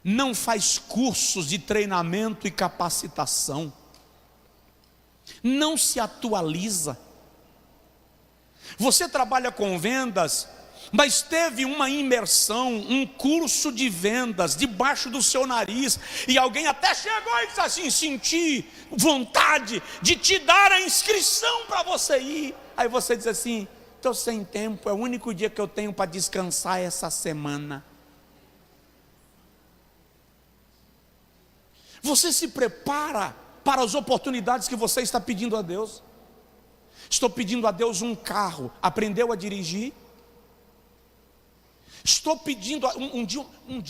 não faz cursos de treinamento e capacitação, não se atualiza. Você trabalha com vendas, mas teve uma imersão, um curso de vendas debaixo do seu nariz, e alguém até chegou e disse assim: senti vontade de te dar a inscrição para você ir. Aí você diz assim: estou sem tempo, é o único dia que eu tenho para descansar essa semana. Você se prepara para as oportunidades que você está pedindo a Deus? Estou pedindo a Deus um carro. Aprendeu a dirigir? Estou pedindo, um dia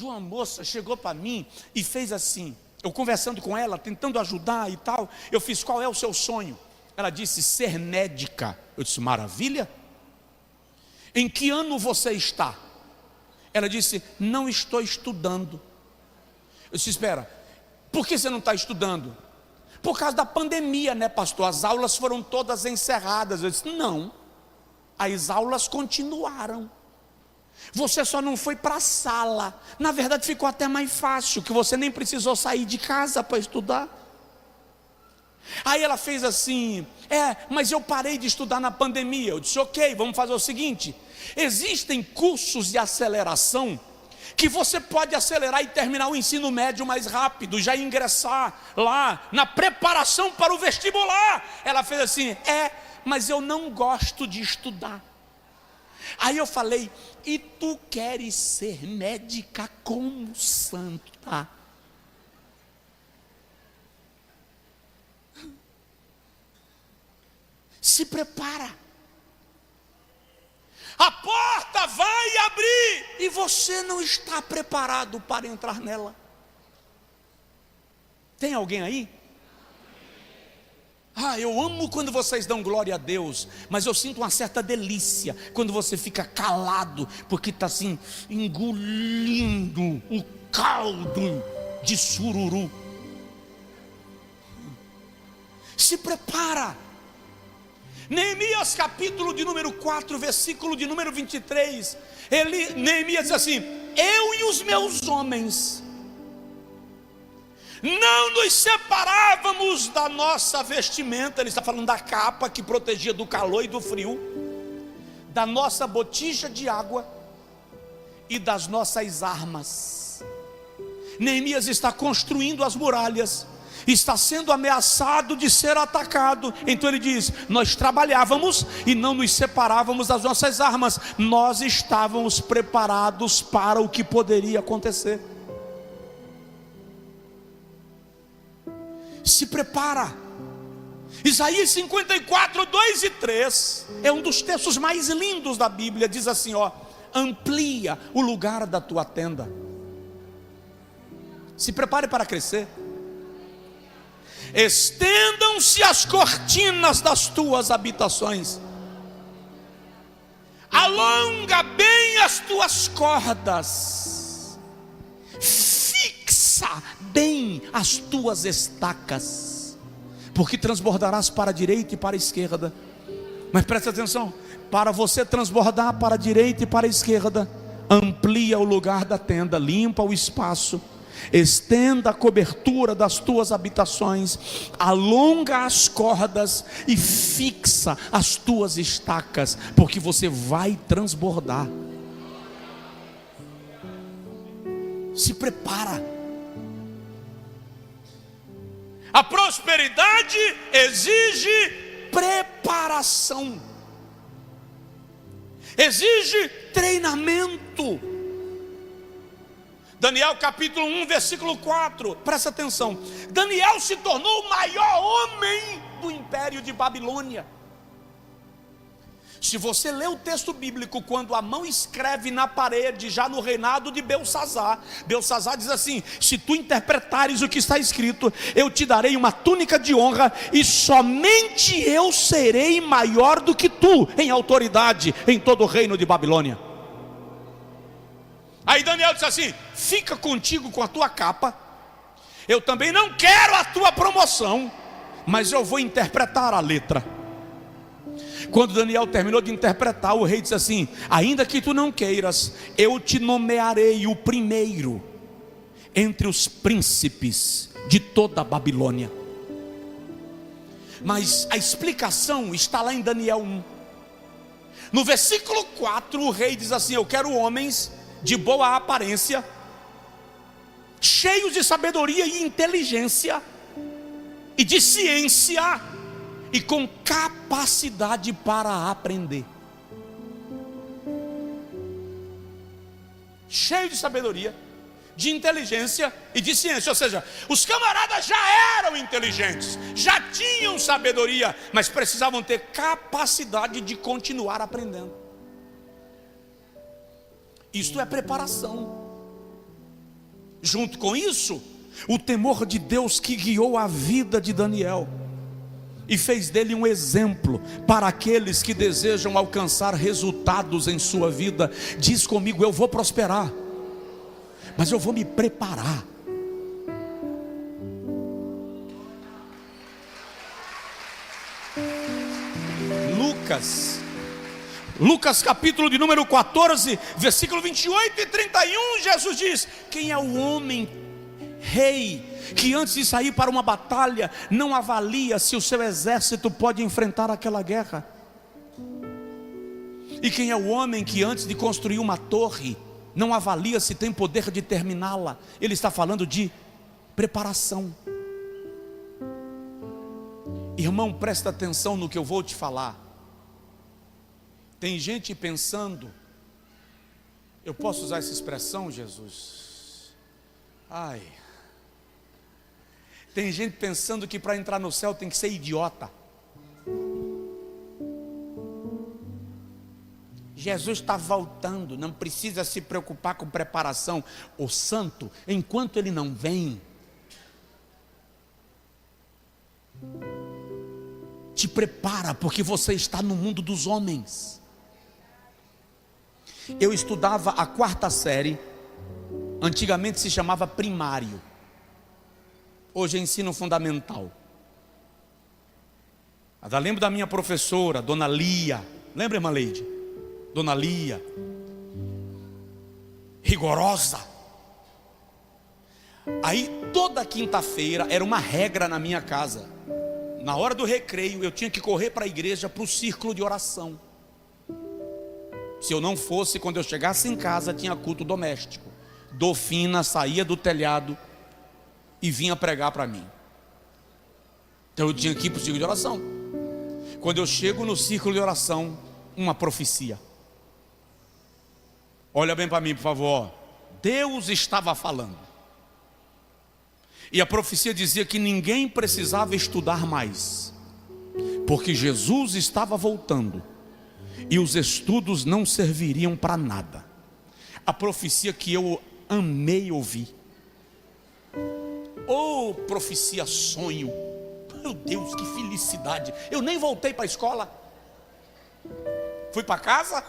uma moça chegou para mim e fez assim, eu conversando com ela, tentando ajudar e tal, eu fiz: qual é o seu sonho? Ela disse: ser médica. Eu disse: maravilha. Em que ano você está? Ela disse: não estou estudando. Eu disse: espera, por que você não está estudando? Por causa da pandemia, né, pastor? As aulas foram todas encerradas. Eu disse: não, as aulas continuaram. Você só não foi para a sala. Na verdade ficou até mais fácil, que você nem precisou sair de casa para estudar. Aí ela fez assim: mas eu parei de estudar na pandemia. Eu disse: ok, vamos fazer o seguinte: existem cursos de aceleração que você pode acelerar e terminar o ensino médio mais rápido, já ingressar lá na preparação para o vestibular. Ela fez assim: mas eu não gosto de estudar. Aí eu falei: e tu queres ser médica como santa? Se prepara. A porta vai abrir e você não está preparado para entrar nela. Tem alguém aí? Eu amo quando vocês dão glória a Deus, mas eu sinto uma certa delícia quando você fica calado, porque está assim, engolindo o caldo de sururu. Se prepara. Neemias capítulo de número 4, versículo de número 23, Neemias diz assim: eu e os meus homens não nos separávamos da nossa vestimenta. Ele está falando da capa que protegia do calor e do frio, da nossa botija de água e das nossas armas. Neemias está construindo as muralhas, está sendo ameaçado de ser atacado. Então ele diz: nós trabalhávamos e não nos separávamos das nossas armas. Nós estávamos preparados para o que poderia acontecer. Se prepara. Isaías 54, 2 e 3 é um dos textos mais lindos da Bíblia. Diz assim: amplia o lugar da tua tenda. Se prepare para crescer. Estendam-se as cortinas das tuas habitações. Alonga bem as tuas cordas. Fixa bem as tuas estacas, porque transbordarás para a direita e para a esquerda. Mas presta atenção: para você transbordar para a direita e para a esquerda, amplia o lugar da tenda, limpa o espaço, estenda a cobertura das tuas habitações, alonga as cordas e fixa as tuas estacas, porque você vai transbordar. Se prepara. A prosperidade exige preparação, exige treinamento. Daniel capítulo 1, versículo 4, presta atenção. Daniel se tornou o maior homem do império de Babilônia. Se você lê o texto bíblico, quando Amão escreve na parede, já no reinado de Belsazar, Belsazar diz assim: se tu interpretares o que está escrito, eu te darei uma túnica de honra, e somente eu serei maior do que tu em autoridade em todo o reino de Babilônia. Aí Daniel disse assim: fica contigo com a tua capa, eu também não quero a tua promoção, mas eu vou interpretar a letra. Quando Daniel terminou de interpretar, o rei disse assim: ainda que tu não queiras, eu te nomearei o primeiro entre os príncipes de toda a Babilônia. Mas a explicação está lá em Daniel 1. No versículo 4, o rei diz assim: eu quero homens de boa aparência, cheios de sabedoria e inteligência, e de ciência, e com capacidade para aprender. Cheio de sabedoria, de inteligência e de ciência. Ou seja, os camaradas já eram inteligentes, já tinham sabedoria, mas precisavam ter capacidade de continuar aprendendo. Isto é preparação. Junto com isso, o temor de Deus que guiou a vida de Daniel e fez dele um exemplo para aqueles que desejam alcançar resultados em sua vida. Diz comigo: eu vou prosperar, mas eu vou me preparar. Lucas capítulo de número 14, versículo 28 e 31, Jesus diz: quem é o homem rei que antes de sair para uma batalha não avalia se o seu exército pode enfrentar aquela guerra? E quem é o homem que antes de construir uma torre não avalia se tem poder de terminá-la? Ele está falando de preparação. Irmão, presta atenção no que eu vou te falar. Tem gente pensando, eu posso usar essa expressão, Jesus? Tem gente pensando que para entrar no céu tem que ser idiota. Jesus está voltando, não precisa se preocupar com preparação. O santo, enquanto ele não vem, te prepara, porque você está no mundo dos homens. Eu estudava a 4ª série, antigamente se chamava primário, hoje é ensino fundamental. Eu lembro da minha professora, Dona Lia. Lembra, irmã Leide? Dona Lia, rigorosa. Aí toda quinta-feira era uma regra na minha casa. Na hora do recreio eu tinha que correr para a igreja, para o círculo de oração. Se eu não fosse, quando eu chegasse em casa tinha culto doméstico. Dofina saía do telhado e vinha pregar para mim. Então eu tinha que ir para o círculo de oração. Quando eu chego no círculo de oração, uma profecia. Olha bem para mim, por favor. Deus estava falando. E a profecia dizia que ninguém precisava estudar mais, porque Jesus estava voltando e os estudos não serviriam para nada. A profecia que eu amei ouvir. Oh, profecia sonho. Meu Deus, que felicidade. Eu nem voltei para a escola. Fui para casa.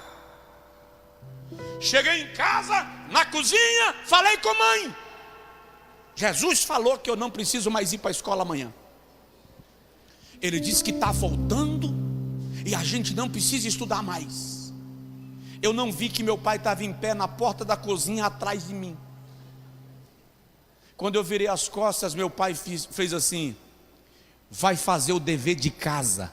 Cheguei em casa, na cozinha, falei com a mãe. Jesus falou que eu não preciso mais ir para a escola amanhã. Ele disse que está voltando e a gente não precisa estudar mais. Eu não vi que meu pai estava em pé na porta da cozinha atrás de mim. Quando eu virei as costas, meu pai fez assim: vai fazer o dever de casa.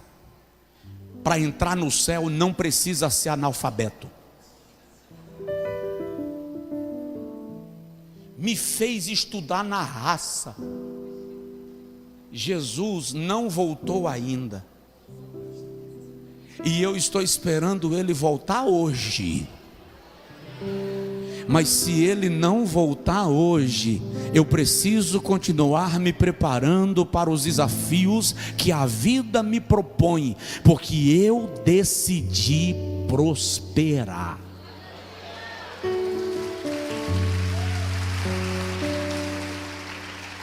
Para entrar no céu não precisa ser analfabeto. me fez estudar na raça. Jesus não voltou ainda, e eu estou esperando ele voltar hoje. Mas se ele não voltar hoje, eu preciso continuar me preparando para os desafios que a vida me propõe, porque eu decidi prosperar.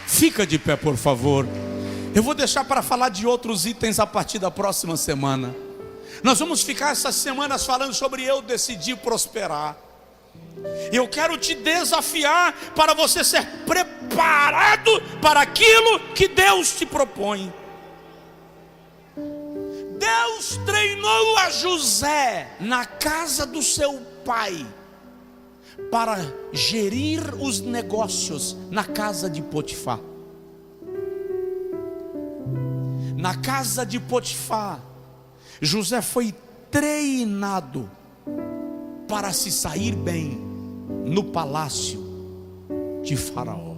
Fica de pé, por favor. Eu vou deixar para falar de outros itens a partir da próxima semana. Nós vamos ficar essas semanas falando sobre eu decidi prosperar. Eu quero te desafiar para você ser preparado para aquilo que Deus te propõe. Deus treinou a José na casa do seu pai para gerir os negócios na casa de Potifar. Na casa de Potifar, José foi treinado para se sair bem no palácio de Faraó.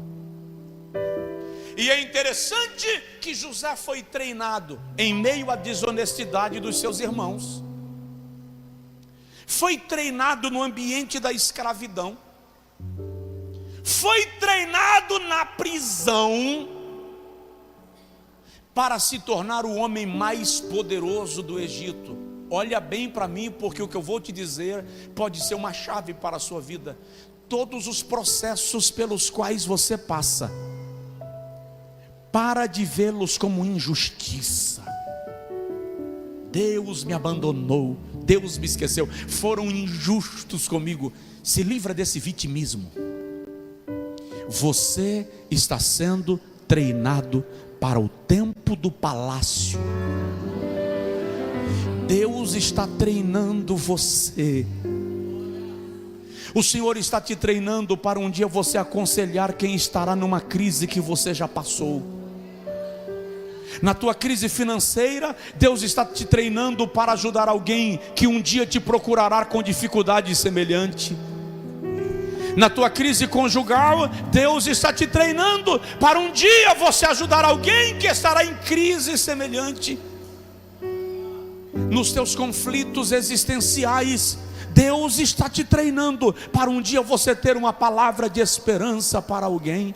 E é interessante que José foi treinado em meio à desonestidade dos seus irmãos. Foi treinado no ambiente da escravidão. Foi treinado na prisão para se tornar o homem mais poderoso do Egito. Olha bem para mim, porque o que eu vou te dizer pode ser uma chave para a sua vida. Todos os processos pelos quais você passa, para de vê-los como injustiça. Deus me abandonou, Deus me esqueceu, foram injustos comigo. Se livra desse vitimismo. Você está sendo treinado para o tempo do palácio. Deus está treinando você. O Senhor está te treinando para um dia você aconselhar quem estará numa crise que você já passou. Na tua crise financeira, Deus está te treinando para ajudar alguém que um dia te procurará com dificuldade semelhante. Na tua crise conjugal, Deus está te treinando para um dia você ajudar alguém que estará em crise semelhante. Nos teus conflitos existenciais, Deus está te treinando para um dia você ter uma palavra de esperança para alguém.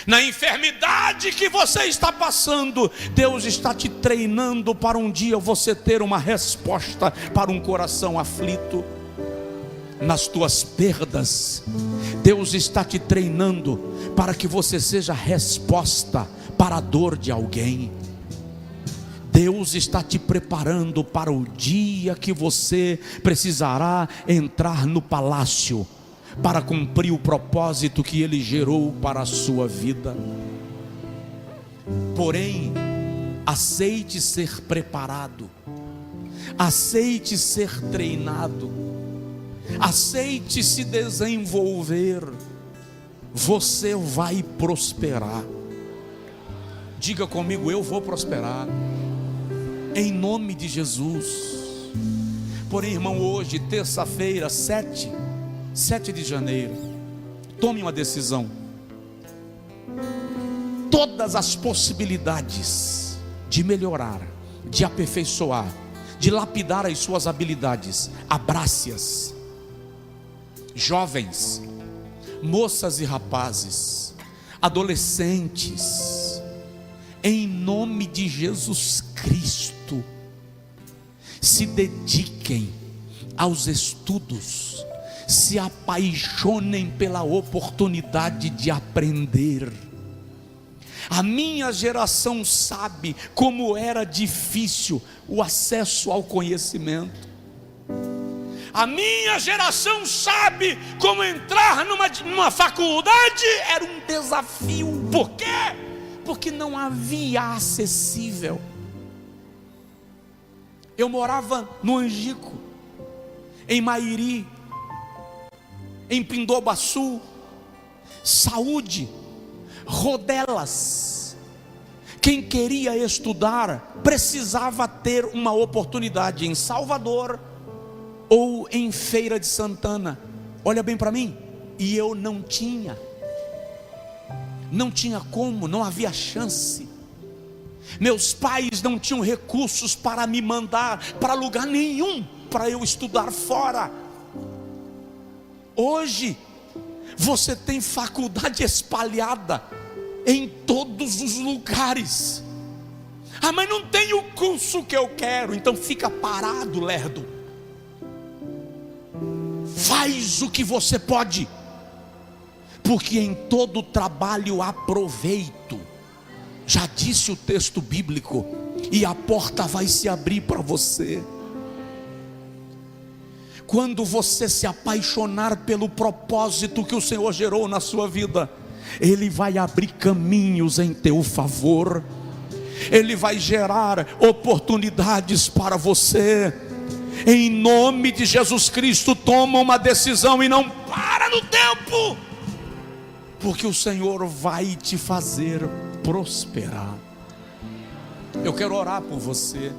Na enfermidade que você está passando, Deus está te treinando para um dia você ter uma resposta para um coração aflito. Nas tuas perdas, Deus está te treinando para que você seja resposta para a dor de alguém. Deus está te preparando para o dia que você precisará entrar no palácio para cumprir o propósito que Ele gerou para a sua vida. Porém, aceite ser preparado, aceite ser treinado, aceite se desenvolver. Você vai prosperar. Diga comigo: eu vou prosperar, em nome de Jesus. Porém, irmão, hoje, terça-feira, 7 de janeiro, tome uma decisão. Todas as possibilidades de melhorar, de aperfeiçoar, de lapidar as suas habilidades, abrace-as. Jovens, moças e rapazes, adolescentes, em nome de Jesus Cristo, se dediquem aos estudos, se apaixonem pela oportunidade de aprender. A minha geração sabe como era difícil o acesso ao conhecimento. A minha geração sabe como entrar numa faculdade era um desafio. Por quê? Porque não havia acessível. Eu morava no Angico, em Mairi, em Pindobaçu, Saúde, Rodelas. Quem queria estudar precisava ter uma oportunidade em Salvador ou em Feira de Santana. Olha bem para mim, E eu não tinha como, não havia chance. Meus pais não tinham recursos para me mandar para lugar nenhum, para eu estudar fora. Hoje, você tem faculdade espalhada em todos os lugares. Ah, mas não tem o curso que eu quero. Então fica parado, lerdo. Faz o que você pode, porque em todo trabalho há proveito. Já disse o texto bíblico, e a porta vai se abrir para você. Quando você se apaixonar pelo propósito que o Senhor gerou na sua vida, Ele vai abrir caminhos em teu favor, Ele vai gerar oportunidades para você. Em nome de Jesus Cristo, toma uma decisão e não para no tempo, porque o Senhor vai te fazer prosperar. Eu quero orar por você.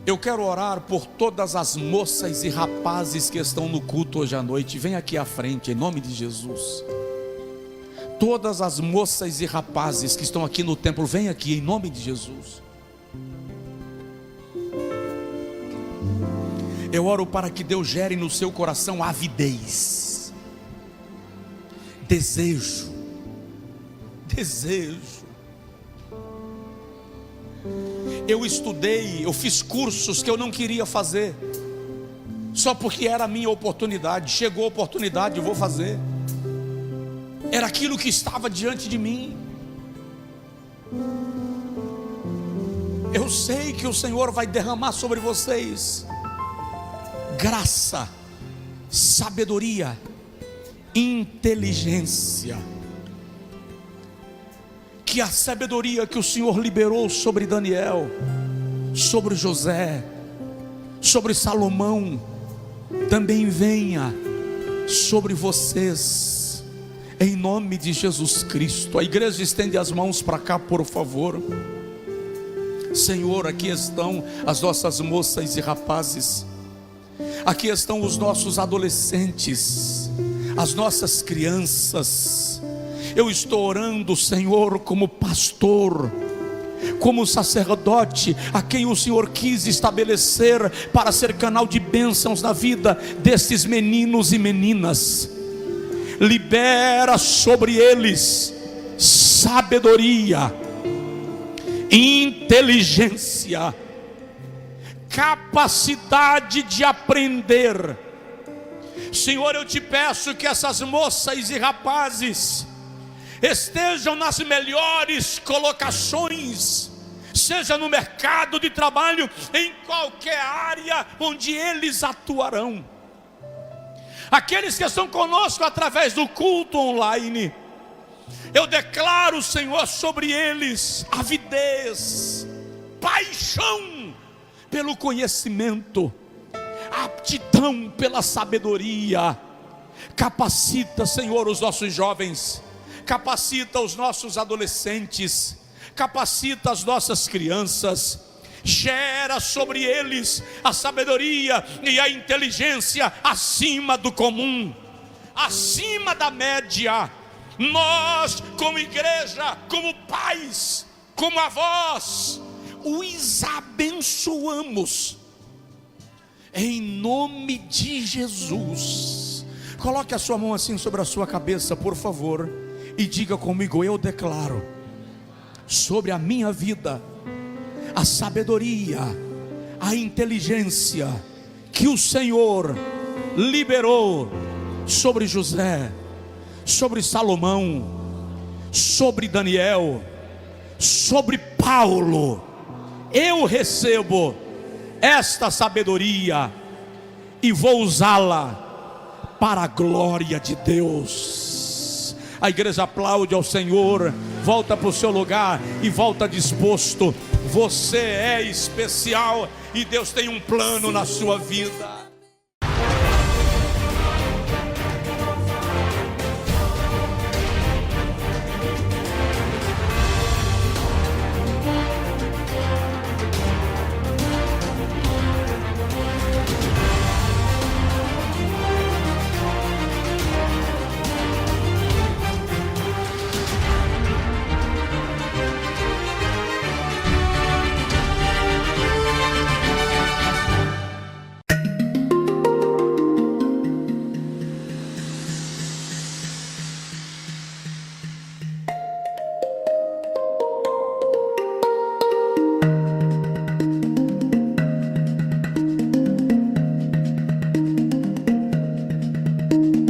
Eu quero orar por todas as moças e rapazes que estão no culto hoje à noite. Vem aqui à frente, em nome de Jesus. Todas as moças e rapazes que estão aqui no templo, vem aqui em nome de Jesus. Eu oro para que Deus gere no seu coração avidez, desejo. Eu estudei, eu fiz cursos que eu não queria fazer, só porque era a minha oportunidade. Chegou a oportunidade, eu vou fazer. Era aquilo que estava diante de mim. Eu sei que o Senhor vai derramar sobre vocês graça, sabedoria, inteligência. Que a sabedoria que o Senhor liberou sobre Daniel, sobre José, sobre Salomão, também venha sobre vocês, em nome de Jesus Cristo. A igreja estende as mãos para cá, por favor. Senhor, aqui estão as nossas moças e rapazes, aqui estão os nossos adolescentes, as nossas crianças. Eu estou orando, Senhor, como pastor, como sacerdote, a quem o Senhor quis estabelecer para ser canal de bênçãos na vida desses meninos e meninas. Libera sobre eles sabedoria, inteligência, capacidade de aprender. Senhor, eu te peço que essas moças e rapazes estejam nas melhores colocações, seja no mercado de trabalho, em qualquer área onde eles atuarão. Aqueles que estão conosco através do culto online, eu declaro, Senhor, sobre eles avidez, paixão pelo conhecimento, aptidão pela sabedoria. Capacita, Senhor, os nossos jovens, capacita os nossos adolescentes, capacita as nossas crianças, gera sobre eles a sabedoria e a inteligência acima do comum, acima da média. Nós, como igreja, como pais, como avós, os abençoamos em nome de Jesus. Coloque a sua mão assim sobre a sua cabeça, por favor, e diga comigo: eu declaro sobre a minha vida a sabedoria, a inteligência que o Senhor liberou sobre José, sobre Salomão, sobre Daniel, sobre Paulo. Eu recebo esta sabedoria e vou usá-la para a glória de Deus. A igreja aplaude ao Senhor. Volta para o seu lugar e volta disposto. Você é especial e Deus tem um plano na sua vida. Amém.